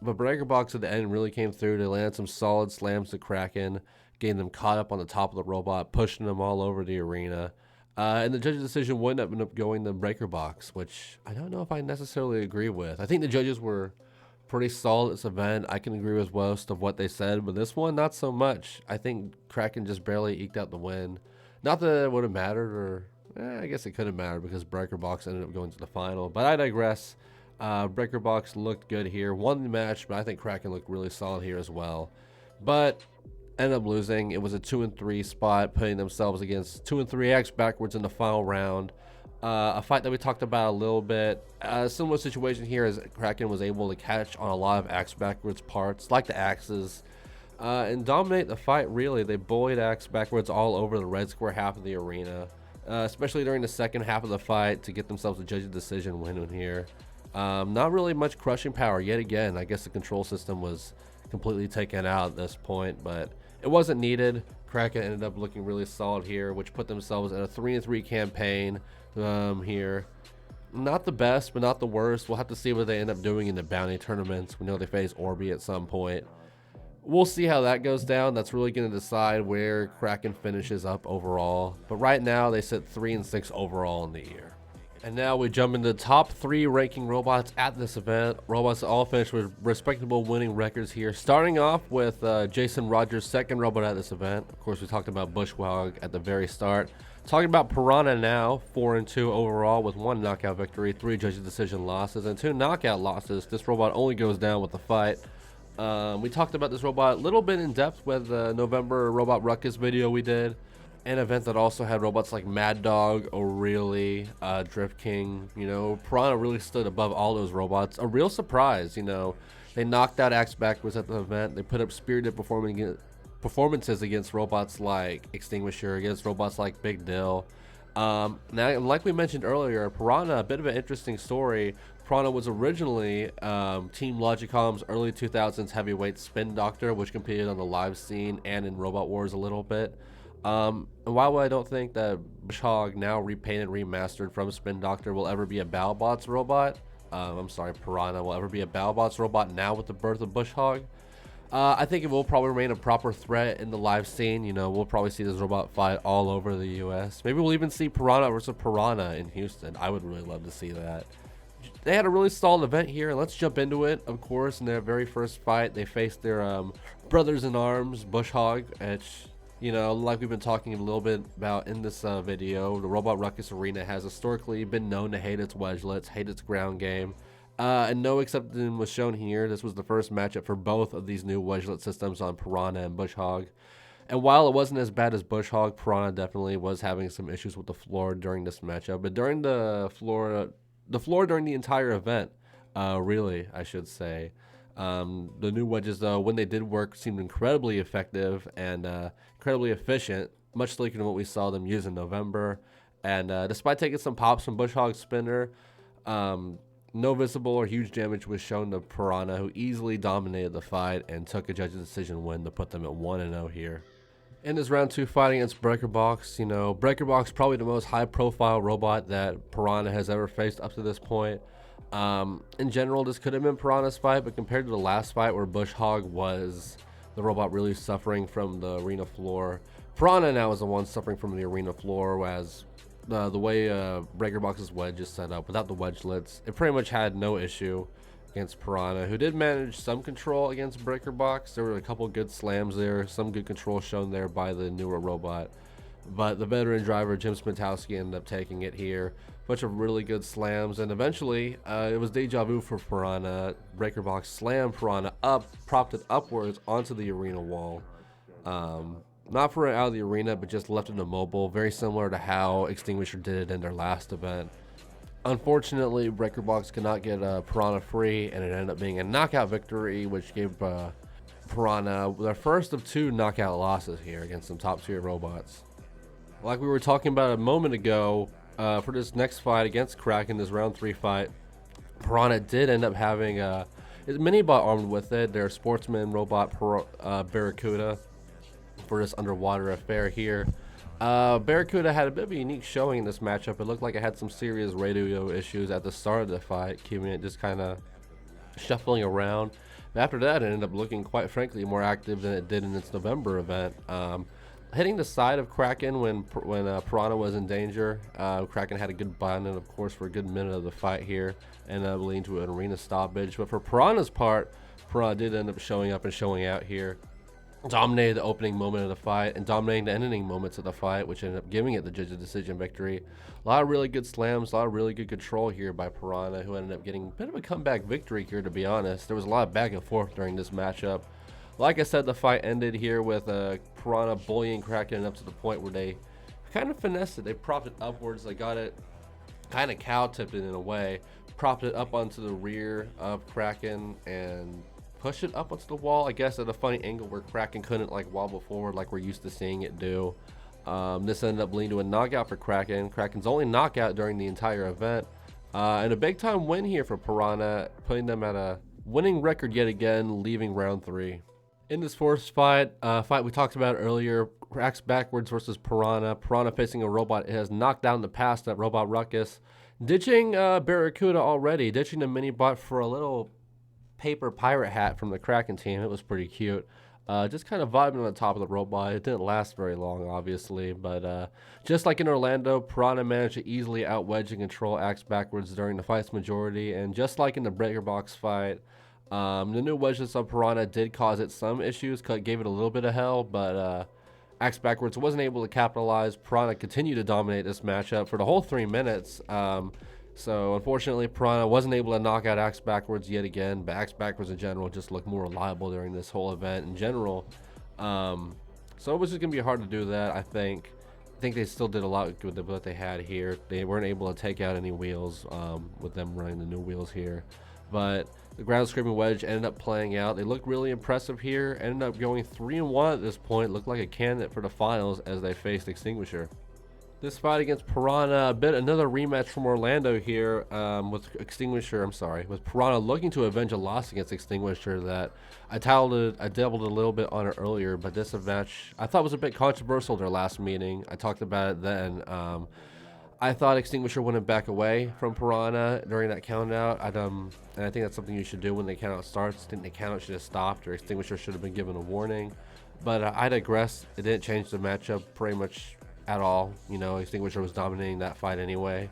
But Breakerbox at the end really came through. They landed some solid slams to Kraken, getting them caught up on the top of the robot, pushing them all over the arena. And the judge's decision would end up going to Breakerbox, which I don't know if I necessarily agree with. I think the judges were pretty solid at this event. I can agree with most of what they said, but this one, not so much. I think Kraken just barely eked out the win. Not that it would have mattered, or I guess it could have mattered because Breakerbox ended up going to the final. But I digress. Breakerbox looked good here, won the match, but I think Kraken looked really solid here as well. But ended up losing. It was a 2-3 spot, putting themselves against 2 and 3X backwards in the final round. A fight that we talked about a little bit. Similar situation here as Kraken was able to catch on a lot of axe backwards parts, like the axes, and dominate the fight. Really, they bullied axe backwards all over the red square half of the arena, especially during the second half of the fight to get themselves a judge's decision win here. Not really much crushing power yet again. I guess the control system was completely taken out at this point, but it wasn't needed. Kraken ended up looking really solid here, which put themselves in a 3-3 campaign here. Not the best, but not the worst. We'll have to see what they end up doing in the bounty tournaments. We know they face Orby at some point. We'll see how that goes down. That's really going to decide where Kraken finishes up overall. But right now, they sit 3-6 overall in the year. And now we jump into the top 3 ranking robots at this event. Robots all finished with respectable winning records here. Starting off with Jason Rogers' second robot at this event. Of course, we talked about Bush Hog at the very start. Talking about Piranha now, 4-2 overall with 1 knockout victory, 3 judges decision losses, and 2 knockout losses. This robot only goes down with the fight. We talked about this robot a little bit in depth with the November Robot Ruckus video we did. An event that also had robots like Mad Dog, O'Reilly, Drift King. You know, Piranha really stood above all those robots. A real surprise, you know. They knocked out Axe backwards at the event. They put up spirited performances against robots like Extinguisher, against robots like Big Dill. Now, like we mentioned earlier, Piranha, a bit of an interesting story. Piranha was originally Team Logicom's early 2000s heavyweight Spin Doctor, which competed on the live scene and in Robot Wars a little bit. And while I don't think that Bush Hog, now repainted, remastered from Spin Doctor, will ever be a Battlebots robot, Piranha will ever be a Battlebots robot now with the birth of Bush Hog, I think it will probably remain a proper threat in the live scene. You know, we'll probably see this robot fight all over the US. Maybe we'll even see Piranha versus Piranha in Houston. I would really love to see that. They had a really solid event here. Let's jump into it. Of course, in their very first fight, they faced their brothers in arms, Bush Hog, which, you know, like we've been talking a little bit about in this video, the Robot Ruckus Arena has historically been known to hate its wedgelets, hate its ground game. And no exception was shown here. This was the first matchup for both of these new wedgelet systems on Piranha and Bush Hog. And while it wasn't as bad as Bush Hog, Piranha definitely was having some issues with the floor during this matchup. But during the floor during the entire event, really, I should say, the new wedges, though, when they did work, seemed incredibly effective and incredibly efficient, much like what we saw them use in November. And despite taking some pops from Bush Hog's spinner, no visible or huge damage was shown to Piranha, who easily dominated the fight and took a judge's decision win to put them at 1-0 here. In this round 2 fight against Breakerbox, you know, Breakerbox probably the most high-profile robot that Piranha has ever faced up to this point. In general, this could have been Piranha's fight, but compared to the last fight where Bush Hog was the robot really suffering from the arena floor, Piranha now is the one suffering from the arena floor, whereas the way Breakerbox's wedge is set up without the wedgelets, it pretty much had no issue against Piranha, who did manage some control against Breakerbox. There were a couple good slams there, some good control shown there by the newer robot. But the veteran driver, Jim Smitowski, ended up taking it here. Bunch of really good slams, and eventually it was deja vu for Piranha. Breakerbox slammed Piranha up, propped it upwards onto the arena wall. Not for it out of the arena, but just left it immobile, very similar to how Extinguisher did it in their last event. Unfortunately, Breakerbox could not get Piranha free, and it ended up being a knockout victory, which gave Piranha their first of 2 knockout losses here against some top-tier robots. Like we were talking about a moment ago, for this next fight against Kraken, this round 3 fight, Piranha did end up having a mini-bot armed with it, their Sportsman robot Barracuda, for this underwater affair here. Barracuda had a bit of a unique showing in this matchup. It looked like it had some serious radio issues at the start of the fight, keeping it just kind of shuffling around. But after that, it ended up looking, quite frankly, more active than it did in its November event. Hitting the side of Kraken when Piranha was in danger. Kraken had a good bind, and of course for a good minute of the fight here, and leading to an arena stoppage. But for Piranha's part, Piranha did end up showing up and showing out here. Dominated the opening moment of the fight and dominating the ending moments of the fight, which ended up giving it the judge's decision victory. A lot of really good slams, a lot of really good control here by Piranha, who ended up getting a bit of a comeback victory here, to be honest. There was a lot of back and forth during this matchup. Like I said, the fight ended here with Piranha bullying Kraken up to the point where they kind of finessed it. They propped it upwards. They got it kind of cow-tipped it in a way, propped it up onto the rear of Kraken and push it up onto the wall, I guess at a funny angle where Kraken couldn't like wobble forward like we're used to seeing it do. This ended up leading to a knockout for Kraken. Kraken's only knockout during the entire event. And a big time win here for Piranha, putting them at a winning record yet again, leaving round 3. In this fourth fight we talked about earlier, Axe backwards versus Piranha. Piranha facing a robot. It has knocked down the past that robot Ruckus. Ditching Barracuda already, ditching the mini bot for a little paper pirate hat from the Kraken team. It was pretty cute. Just kind of vibing on the top of the robot. It didn't last very long, obviously, but just like in Orlando, Piranha managed to easily outwedge and control Axe backwards during the fight's majority, and just like in the Breaker Box fight, the new wedges of Piranha did cause it some issues, gave it a little bit of hell, but Axe backwards wasn't able to capitalize. Piranha continued to dominate this matchup for the whole 3 minutes. So unfortunately, Piranha wasn't able to knock out Axe backwards yet again, but Axe backwards in general just looked more reliable during this whole event in general. So it was just gonna be hard to do that. I think they still did a lot with what they had here. They weren't able to take out any wheels with them running the new wheels here, but the ground scraping wedge ended up playing out. They looked really impressive here. Ended up going 3-1 at this point. Looked like a candidate for the finals as they faced Extinguisher. This fight against Piranha, another rematch from Orlando here with Piranha looking to avenge a loss against Extinguisher that I dabbled a little bit on it earlier, but this match I thought was a bit controversial their last meeting. I talked about it then. I thought Extinguisher wouldn't back away from Piranha during that count out. And I think that's something you should do when the count out starts. I think the count out should have stopped, or Extinguisher should have been given a warning. But I digress. It didn't change the matchup pretty much at all. You know, Extinguisher was dominating that fight anyway.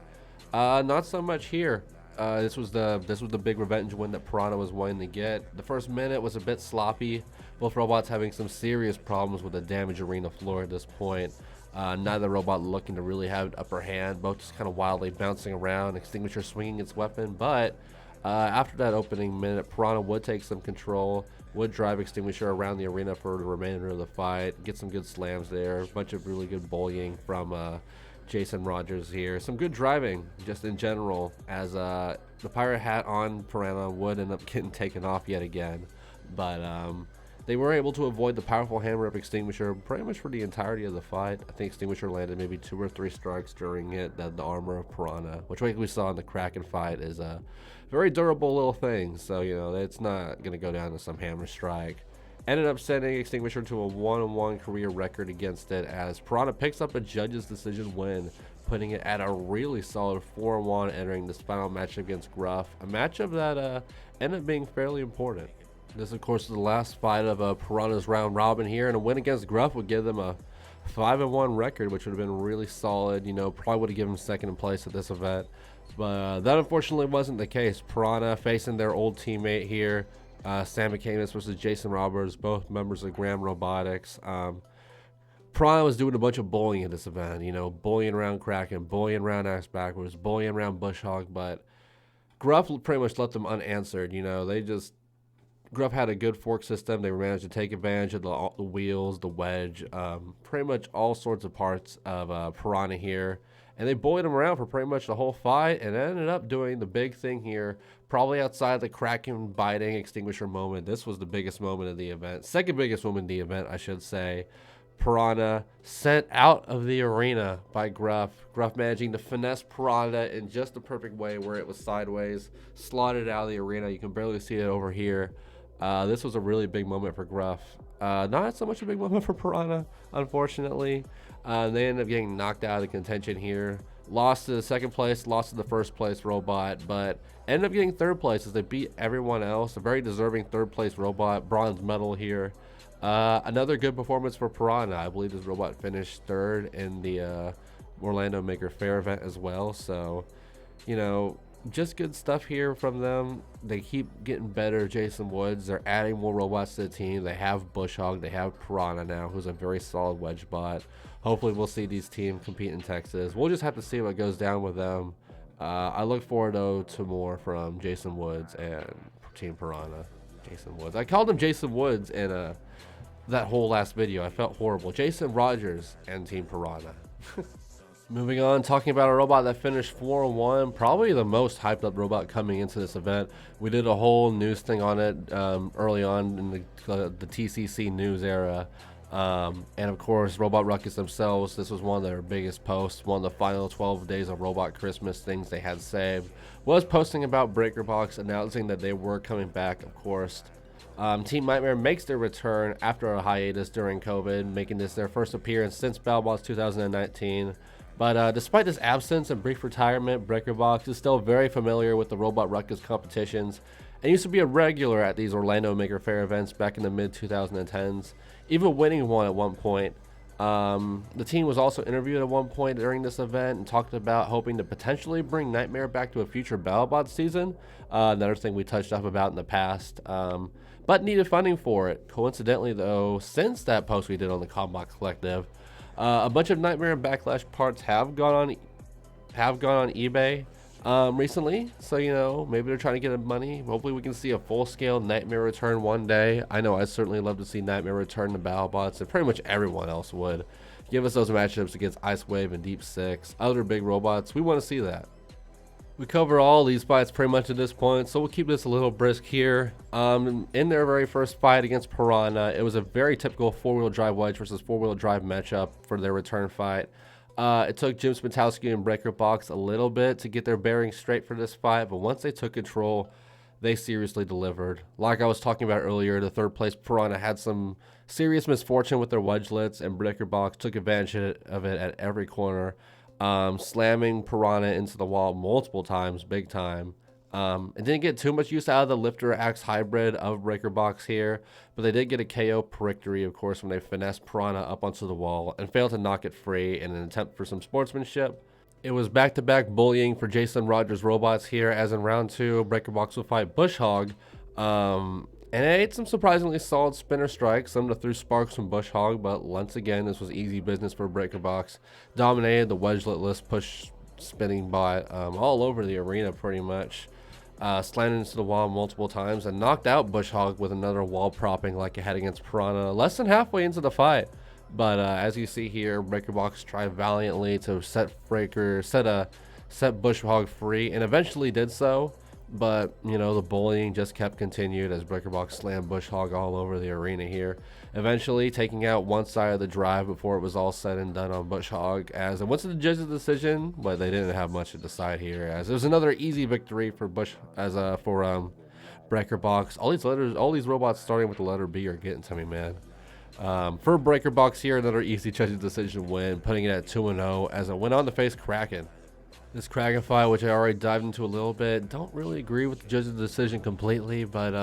Not so much here. This was the big revenge win that Piranha was wanting to get. The first minute was a bit sloppy. Both robots having some serious problems with the damaged arena floor at this point. Neither robot looking to really have an upper hand. Both just kind of wildly bouncing around. Extinguisher swinging its weapon, but after that opening minute, Piranha would take some control, would drive Extinguisher around the arena for the remainder of the fight, get some good slams there, a bunch of really good bullying from Jason Rogers here. Some good driving just in general, as the pirate hat on Piranha would end up getting taken off yet again. But they were able to avoid the powerful hammer of Extinguisher pretty much for the entirety of the fight. I think Extinguisher landed maybe 2 or 3 strikes during it. The armor of Piranha, which like we saw in the Kraken fight, is a very durable little thing. So, you know, it's not going to go down to some hammer strike. Ended up sending Extinguisher to a 1-1 career record against it, as Piranha picks up a judge's decision win, putting it at a really solid 4-1 entering this final matchup against Gruff. A matchup that ended up being fairly important. This, of course, is the last fight of Piranha's round robin here, and a win against Gruff would give them a 5-1 record, which would have been really solid. You know, probably would have given them second in place at this event, but that unfortunately wasn't the case. Piranha facing their old teammate here, Sam Mckinnon versus Jason Roberts, both members of Graham Robotics. Piranha was doing a bunch of bullying at this event, you know, bullying around Kraken, bullying around Axe backwards, bullying around Bush Hog, but Gruff pretty much left them unanswered. You know, Gruff had a good fork system. They managed to take advantage of the wheels, the wedge, pretty much all sorts of parts of Piranha here. And they bullied him around for pretty much the whole fight, and ended up doing the big thing here, probably outside the Kraken biting Extinguisher moment. This was the biggest moment of the event. Second biggest moment of the event, I should say. Piranha sent out of the arena by Gruff. Gruff managing to finesse Piranha in just the perfect way where it was sideways, slotted out of the arena. You can barely see it over here. This was a really big moment for Gruff. Not so much a big moment for Piranha, unfortunately. They ended up getting knocked out of the contention here. Lost to the second place, lost to the first place robot, but ended up getting third place as they beat everyone else. A very deserving third place robot, bronze medal here. Another good performance for Piranha. I believe this robot finished third in the Orlando Maker Fair event as well. So, you know, just good stuff here from them. They keep getting better. Jason Woods, they're adding more robots to the team. They have Bush Hog, they have Piranha now, who's a very solid wedge bot. Hopefully we'll see these teams compete in Texas. We'll just have to see what goes down with them. I look forward though to more from Jason Woods and Team Piranha. Jason Woods, I called him Jason Woods in that whole last video. I felt horrible. Jason Rogers and Team Piranha. Moving on, talking about a robot that finished 4-1, probably the most hyped up robot coming into this event. We did a whole news thing on it early on in the TCC news era. And of course, Robot Ruckus themselves, this was one of their biggest posts. One of the final 12 days of Robot Christmas things they had saved was posting about BreakerBox, announcing that they were coming back, of course. Team Nightmare makes their return after a hiatus during COVID, making this their first appearance since Battlebots 2019. But despite this absence and brief retirement, BreakerBox is still very familiar with the Robot Ruckus competitions and used to be a regular at these Orlando Maker Fair events back in the mid-2010s, even winning one at one point. The team was also interviewed at one point during this event and talked about hoping to potentially bring Nightmare back to a future Battlebots season, another thing we touched up about in the past, but needed funding for it. Coincidentally though, since that post we did on the Combot Collective, a bunch of Nightmare and Backlash parts have gone on eBay recently, so you know, maybe they're trying to get money. Hopefully we can see a full-scale Nightmare return one day. I know I'd certainly love to see Nightmare return to Battlebots, and pretty much everyone else would. Give us those matchups against Ice Wave and Deep Six, other big robots. We want to see that. We cover all these fights pretty much at this point, so we'll keep this a little brisk here. In their very first fight against Piranha, it was a very typical four-wheel drive wedge versus four-wheel drive matchup for their return fight. It took Jim Spitowski and BreakerBox a little bit to get their bearings straight for this fight, but once they took control, they seriously delivered. Like I was talking about earlier, the third place Piranha had some serious misfortune with their wedgelets, and BreakerBox took advantage of it at every corner. Slamming Piranha into the wall multiple times, big time. It didn't get too much use out of the Lifter Axe hybrid of BreakerBox here, but they did get a KO victory, of course, when they finessed Piranha up onto the wall and failed to knock it free in an attempt for some sportsmanship. It was back-to-back bullying for Jason Rogers robots here, as in round 2, BreakerBox will fight Bush Hog. And it ate some surprisingly solid spinner strikes, some that threw sparks from Bush Hog, but once again, this was easy business for BreakerBox. Dominated the wedgelet-less push spinning bot all over the arena pretty much. Slammed into the wall multiple times and knocked out Bush Hog with another wall propping like it had against Piranha less than halfway into the fight. But as you see here, BreakerBox tried valiantly to set Bush Hog free and eventually did so. But, you know, the bullying just kept continued as BreakerBox slammed Bush Hog all over the arena here, eventually taking out one side of the drive before it was all said and done on Bush Hog, as it went to the judge's decision, but they didn't have much to decide here, as it was another easy victory for BreakerBox. All these robots starting with the letter B are getting to me, man. For BreakerBox here, another easy judge's decision win, putting it at 2-0 as it went on to face Kraken. This Kraken fight, which I already dived into a little bit, don't really agree with the judge's decision completely, but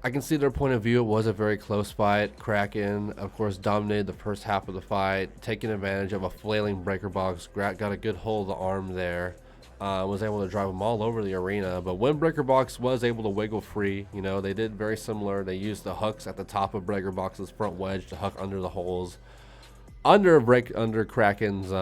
I can see their point of view. It was a very close fight. Kraken, of course, dominated the first half of the fight, taking advantage of a flailing BreakerBox. Got a good hold of the arm there, was able to drive them all over the arena. But when BreakerBox was able to wiggle free, you know, they did very similar. They used the hooks at the top of BreakerBox's front wedge to hook under the holes, under Kraken's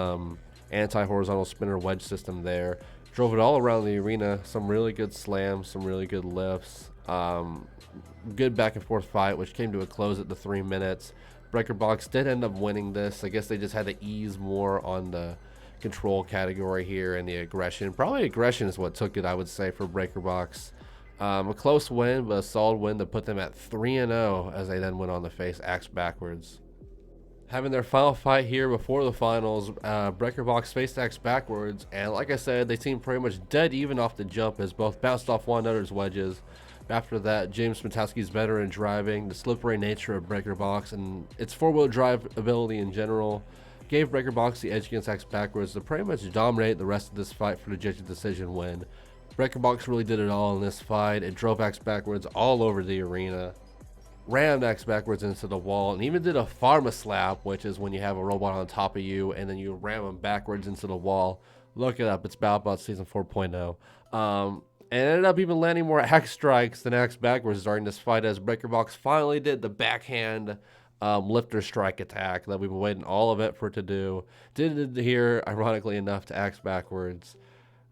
anti-horizontal spinner wedge system there. Drove it all around the arena. Some really good slams, some really good lifts. Good back and forth fight, which came to a close at the 3 minutes. BreakerBox did end up winning this. I guess they just had to ease more on the control category here and the aggression. Probably aggression is what took it, I would say, for BreakerBox. A close win, but a solid win to put them at 3-0 as they then went on to face Axe Backwards. Having their final fight here before the finals, BreakerBox faced Axe Backwards, and like I said, they seemed pretty much dead even off the jump as both bounced off one another's wedges. After that, James Smitowski's veteran driving, the slippery nature of Breaker Box, and its four-wheel drive ability in general gave Breaker Box the edge against Axe Backwards to pretty much dominate the rest of this fight for the judges' decision win. Breaker Box really did it all in this fight. It drove Axe Backwards all over the arena, rammed Axe Backwards into the wall, and even did a Pharma Slap, which is when you have a robot on top of you and then you ram them backwards into the wall. Look it up. It's Battlebots Season 4.0. And ended up even landing more axe strikes than Axe Backwards during this fight, as Breaker Box finally did the backhand lifter strike attack that we've been waiting all event for it to do. Did it here, ironically enough, to Axe Backwards.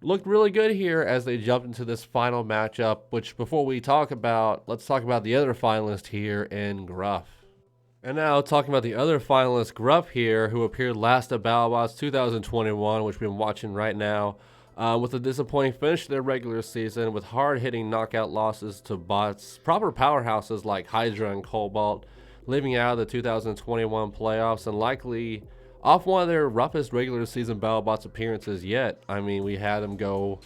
Looked really good here as they jumped into this final matchup, which before we talk about, let's talk about the other finalist here in Gruff. And now talking about the other finalist, Gruff here, who appeared last at Battlebots 2021, which we've been watching right now. With a disappointing finish to their regular season, with hard-hitting knockout losses to bots, proper powerhouses like Hydra and Combot, leaving out of the 2021 playoffs, and likely off one of their roughest regular season Battlebots appearances yet. I mean, we had them go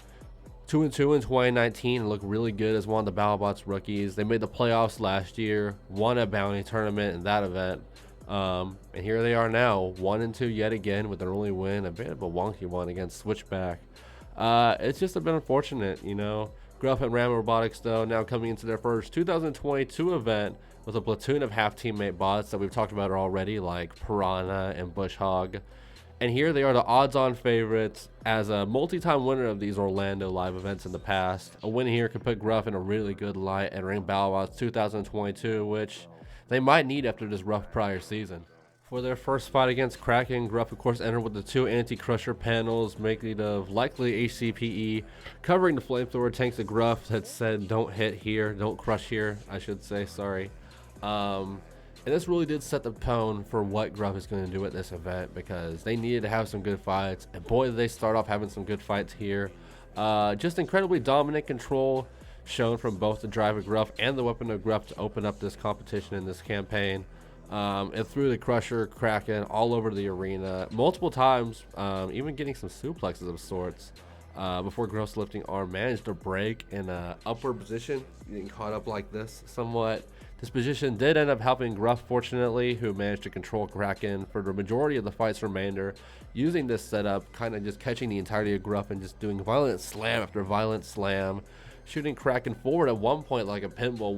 2-2 in 2019 and look really good as one of the Battlebots rookies. They made the playoffs last year, won a bounty tournament in that event. And here they are now, 1-2 yet again with their only win, a bit of a wonky one against Switchback. It's just a bit unfortunate, you know. Gruff and Ram Robotics, though, now coming into their first 2022 event with a platoon of half-teammate bots that we've talked about already, like Piranha and Bush Hog. And here they are, the odds-on favorites as a multi-time winner of these Orlando live events in the past. A win here could put Gruff in a really good light entering Battlebots 2022, which they might need after this rough prior season. For their first fight against Kraken, Gruff of course entered with the two anti-crusher panels, making it of likely HCPE, covering the flamethrower tanks of Gruff that said don't hit here, don't crush here, I should say, sorry. And this really did set the tone for what Gruff is going to do at this event, because they needed to have some good fights, and boy did they start off having some good fights here. Just incredibly dominant control shown from both the drive of Gruff and the weapon of Gruff to open up this competition in this campaign. It threw the Crusher, Kraken all over the arena multiple times, even getting some suplexes of sorts, before Gruff's lifting arm managed to break in an upward position, getting caught up like this somewhat. This position did end up helping Gruff, fortunately, who managed to control Kraken for the majority of the fight's remainder, using this setup, kind of just catching the entirety of Gruff and just doing violent slam after violent slam, shooting Kraken forward at one point like a pinball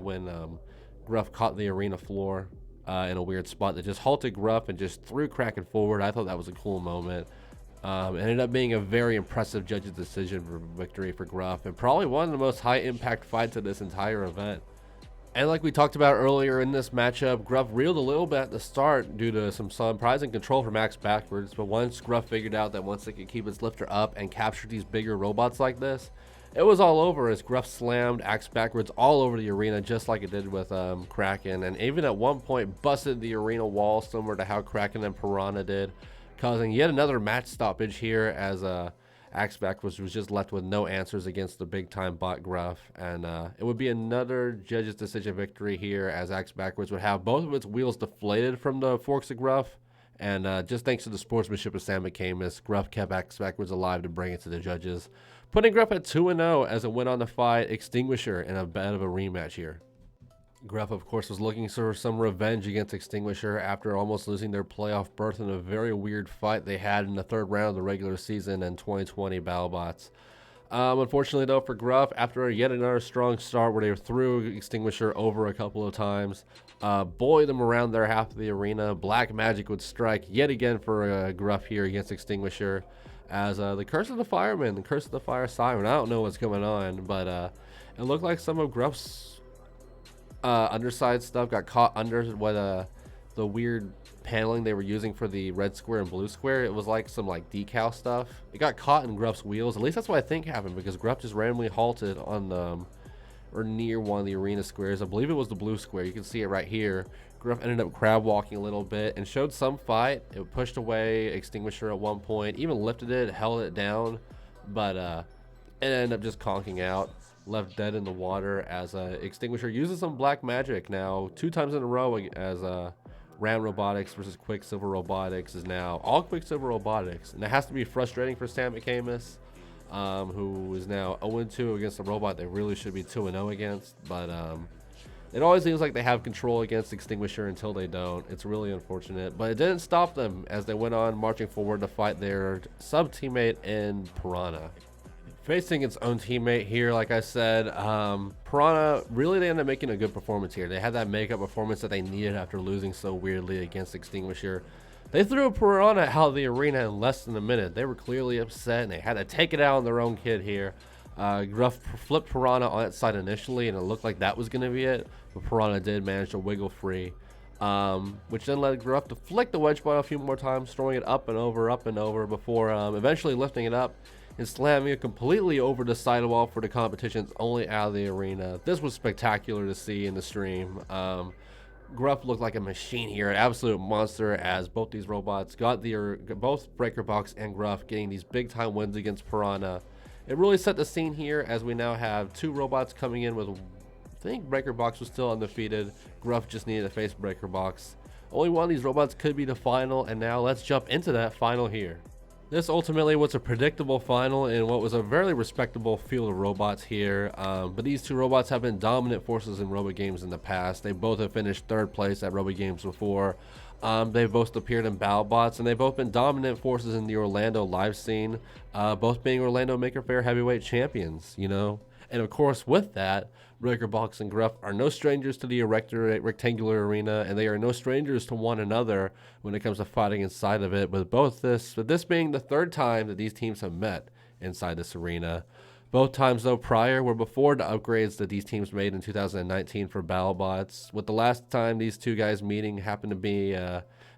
when Gruff caught the arena floor in a weird spot that just halted Gruff and just threw Kraken forward. I thought that was a cool moment. Ended up being a very impressive judge's decision for victory for Gruff, and probably one of the most high impact fights of this entire event. And like we talked about earlier in this matchup, Gruff reeled a little bit at the start due to some surprising control from Axe Backwards, but once Gruff figured out that once they could keep its lifter up and capture these bigger robots like this, it was all over as Gruff slammed Axe Backwards all over the arena, just like it did with Kraken, and even at one point busted the arena wall similar to how Kraken and Piranha did, causing yet another match stoppage here as Axe Backwards was just left with no answers against the big-time bot Gruff. And it would be another judge's decision victory here, as Axe Backwards would have both of its wheels deflated from the forks of Gruff. And just thanks to the sportsmanship of Sam McCamus, Gruff kept Axe Backwards alive to bring it to the judges, putting Gruff at 2-0 as it went on to fight Extinguisher in a bit of a rematch here. Gruff, of course, was looking for some revenge against Extinguisher after almost losing their playoff berth in a very weird fight they had in the third round of the regular season in 2020 Battlebots. Unfortunately, though, for Gruff, after yet another strong start where they threw Extinguisher over a couple of times, buoyed them around their half of the arena, Black Magic would strike yet again for Gruff here against Extinguisher, as the Curse of the Fireman, the Curse of the Fire Siren, I don't know what's going on, but it looked like some of Gruff's underside stuff got caught under the weird paneling they were using for the red square and blue square. It was like some decal stuff. It got caught in Gruff's wheels. At least that's what I think happened, because Gruff just randomly halted on or near one of the arena squares. I believe it was the blue square. You can see it right here. Gruff ended up crab walking a little bit and showed some fight. It pushed away Extinguisher at one point, even lifted it, held it down, but it ended up just conking out, left dead in the water as Extinguisher uses some black magic now 2 times in a row, as Ram Robotics versus Quicksilver Robotics is now all Quicksilver Robotics, and it has to be frustrating for Sam McCamus. who is now 0-2 against a robot they really should be 2-0 against. But it always seems like they have control against Extinguisher until they don't. It's really unfortunate, but it didn't stop them as they went on marching forward to fight their sub-teammate in Piranha. Facing its own teammate here, like I said, Piranha, really they ended up making a good performance here. They had that makeup performance that they needed after losing so weirdly against Extinguisher. They threw Piranha out of the arena in less than a minute. They were clearly upset and they had to take it out on their own kid here. Gruff flipped Piranha on its side initially and it looked like that was going to be it, but Piranha did manage to wiggle free, which then led Gruff to flick the wedge ball a few more times, throwing it up and over before eventually lifting it up and slamming it completely over the sidewall for the competition's only out of the arena. This was spectacular to see in the stream. Gruff looked like a machine here, an absolute monster, as both these robots got both Breakerbox and Gruff getting these big time wins against Piranha. It really set the scene here as we now have two robots coming in with, I think Breakerbox was still undefeated. Gruff just needed to face Breakerbox. Only one of these robots could be the final, and now let's jump into that final here. This ultimately was a predictable final in what was a very respectable field of robots here, but these two robots have been dominant forces in Robo Games in the past. They both have finished third place at Robo Games before. They've both appeared in Battlebots, and they've both been dominant forces in the Orlando live scene, both being Orlando Maker Faire heavyweight champions, you know. And of course, with that, Breakerbox and Gruff are no strangers to the rectangular arena, and they are no strangers to one another when it comes to fighting inside of it. With this being the third time that these teams have met inside this arena. Both times though prior were before the upgrades that these teams made in 2019 for Battlebots, with the last time these two guys meeting happened to be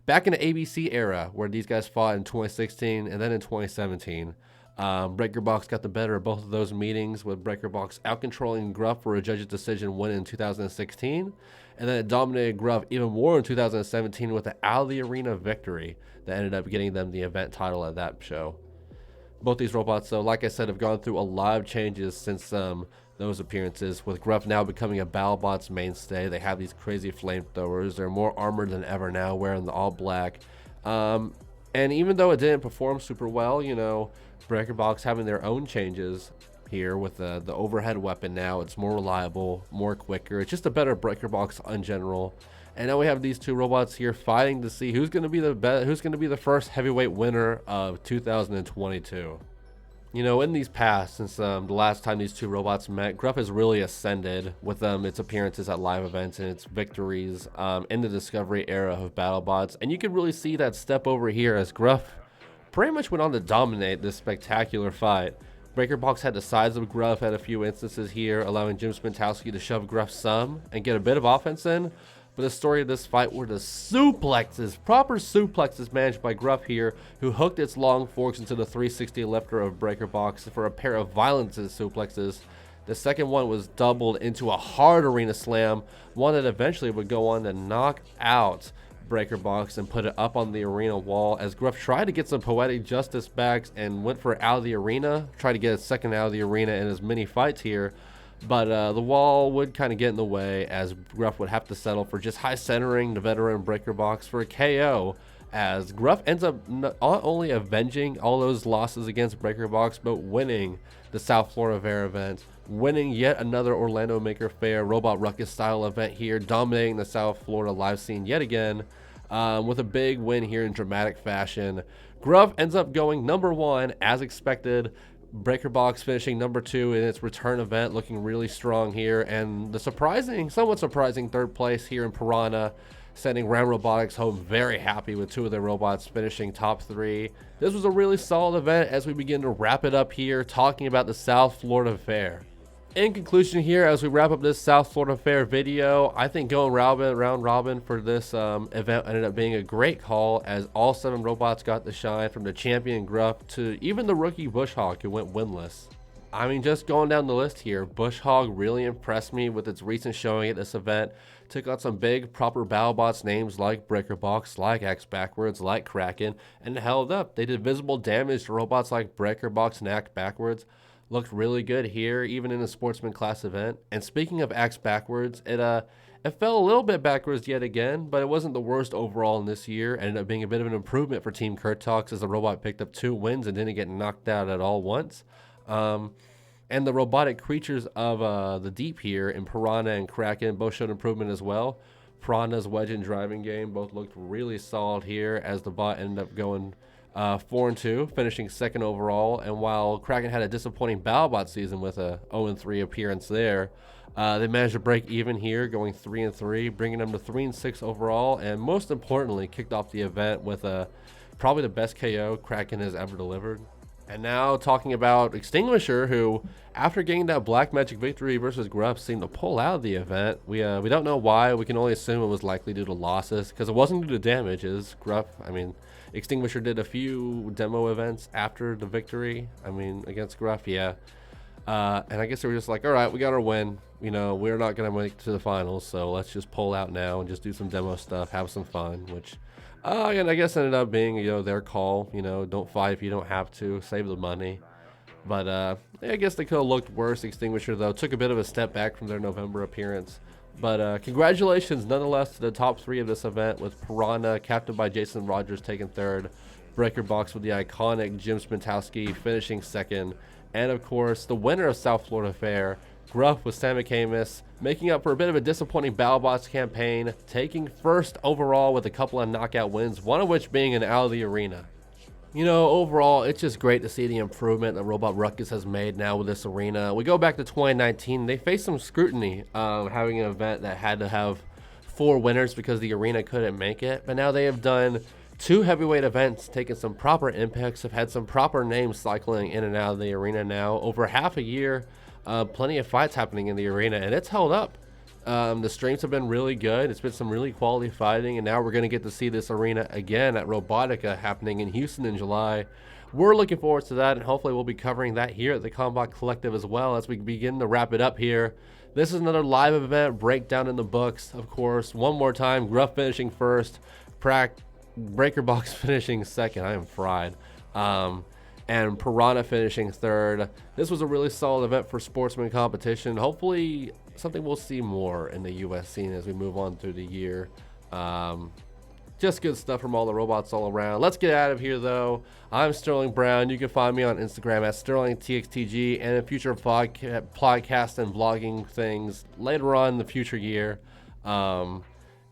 back in the ABC era, where these guys fought in 2016 and then in 2017. Breakerbox got the better of both of those meetings, with Breakerbox out-controlling Gruff for a judge's decision win in 2016, and then it dominated Gruff even more in 2017 with an out-of-the-arena victory that ended up getting them the event title at that show. Both these robots, though, like I said, have gone through a lot of changes since those appearances, with Gruff now becoming a Battlebots mainstay. They have these crazy flamethrowers. They're more armored than ever now, wearing the all black. And even though it didn't perform super well, you know, Breakerbox having their own changes here with the overhead weapon now. It's more reliable, more quicker. It's just a better Breakerbox in general. And now we have these two robots here fighting to see who's going to be the first heavyweight winner of 2022. You know, in these past, since the last time these two robots met, Gruff has really ascended with its appearances at live events and its victories in the Discovery era of Battlebots. And you can really see that step over here as Gruff pretty much went on to dominate this spectacular fight. Breakerbox had the size of Gruff at a few instances here, allowing Jim Spintowski to shove Gruff some and get a bit of offense in. But the story of this fight were the suplexes, proper suplexes managed by Gruff here, who hooked its long forks into the 360 lifter of Breakerbox for a pair of violent suplexes. The second one was doubled into a hard arena slam, one that eventually would go on to knock out Breakerbox and put it up on the arena wall, as Gruff tried to get some poetic justice back and went for out of the arena, tried to get a second out of the arena in his many fights here. But the wall would kind of get in the way, as Gruff would have to settle for just high centering the veteran Breakerbox for a KO, as Gruff ends up not only avenging all those losses against Breakerbox, but winning the South Florida Fair event, winning yet another Orlando Maker Faire Robot Ruckus style event here, dominating the South Florida live scene yet again, with a big win here in dramatic fashion. Gruff ends up going number one as expected. Breakerbox finishing number 2 in its return event, looking really strong here, and the somewhat surprising third place here in Piranha, sending Ram Robotics home very happy with 2 of their robots finishing top 3. This was a really solid event as we begin to wrap it up here, talking about the South Florida Fair. In conclusion here, as we wrap up this South Florida Fair video, I think going round robin for this event ended up being a great call, as all 7 robots got the shine, from the champion Gruff to even the rookie Bush Hog, who went winless. I mean, just going down the list here, Bush Hog really impressed me with its recent showing at this event. Took out some big proper Battlebots names like Breakerbox, like X Backwards, like Kraken, and held up. They did visible damage to robots like Breakerbox and Act Backwards. Looked really good here, even in a Sportsman class event. And speaking of Axe Backwards, it fell a little bit backwards yet again, but it wasn't the worst overall in this year. It ended up being a bit of an improvement for Team Kurtox, as the robot picked up 2 wins and didn't get knocked out at all once. And the robotic creatures of the deep here in Piranha and Kraken both showed improvement as well. Piranha's wedge and driving game both looked really solid here, as the bot ended up going 4-2, finishing second overall. And while Kraken had a disappointing Battlebot season with a 0-3 appearance there, they managed to break even here, going 3-3, bringing them to 3-6 overall, and most importantly, kicked off the event with probably the best KO Kraken has ever delivered. And now talking about Extinguisher, who, after getting that black magic victory versus Gruff, seemed to pull out of the event. We don't know why. We can only assume it was likely due to losses, because it wasn't due to damages. Gruff, Extinguisher did a few demo events after the victory. Against Gruff, yeah. And I guess they were just like, all right, we got our win. We're not going to make it to the finals, so let's just pull out now and just do some demo stuff, have some fun, which... and I guess ended up being, their call. Don't fight if you don't have to. Save the money. But I guess they could have looked worse. Extinguisher, though, took a bit of a step back from their November appearance. But congratulations, nonetheless, to the top 3 of this event, with Piranha, captained by Jason Rogers, taking third. Breaker Box with the iconic Jim Spintowski finishing second. And, of course, the winner of South Florida Fair, Gruff with Sam McCamus, making up for a bit of a disappointing Battlebots campaign, taking first overall with a couple of knockout wins, one of which being an out of the arena. Overall, it's just great to see the improvement that Robot Ruckus has made now with this arena. We go back to 2019, they faced some scrutiny having an event that had to have 4 winners because the arena couldn't make it, but now they have done 2 heavyweight events, taken some proper impacts, have had some proper names cycling in and out of the arena now, over half a year. Plenty of fights happening in the arena, and it's held up. The streams have been really good. It's been some really quality fighting, and now we're going to get to see this arena again at Robotica happening in Houston in July. We're looking forward to that, and hopefully we'll be covering that here at the Combot Collective as well as we begin to wrap it up here. This is another live event breakdown in the books, of course. One more time, Gruff finishing first, Breaker Box finishing second. I am fried. And Piranha finishing third. This was a really solid event for Sportsman competition. Hopefully something we'll see more in the US scene as we move on through the year. Just good stuff from all the robots all around. Let's get out of here, though. I'm Sterling Brown. You can find me on Instagram at SterlingTXTG, and in future podcast and vlogging things later on in the future year.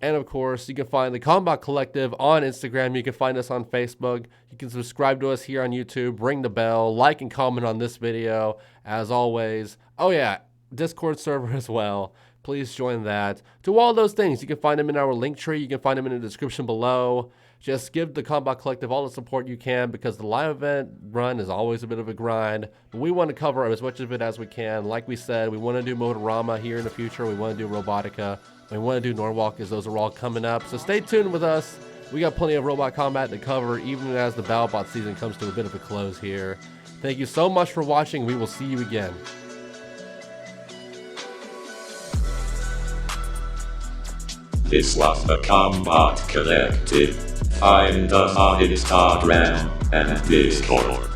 And of course, you can find the Combot Collective on Instagram. You can find us on Facebook. You can subscribe to us here on YouTube. Ring the bell. Like and comment on this video. As always. Oh yeah, Discord server as well. Please join that. Do all those things. You can find them in our Linktree. You can find them in the description below. Just give the Combot Collective all the support you can, because the live event run is always a bit of a grind. But we want to cover as much of it as we can. Like we said, we want to do Motorama here in the future. We want to do Robotica. We want to do Norwalk, as those are all coming up. So stay tuned with us. We got plenty of robot combat to cover, even as the Battlebot season comes to a bit of a close here. Thank you so much for watching. We will see you again. This was the Combot Collective. Find us on Instagram and Discord.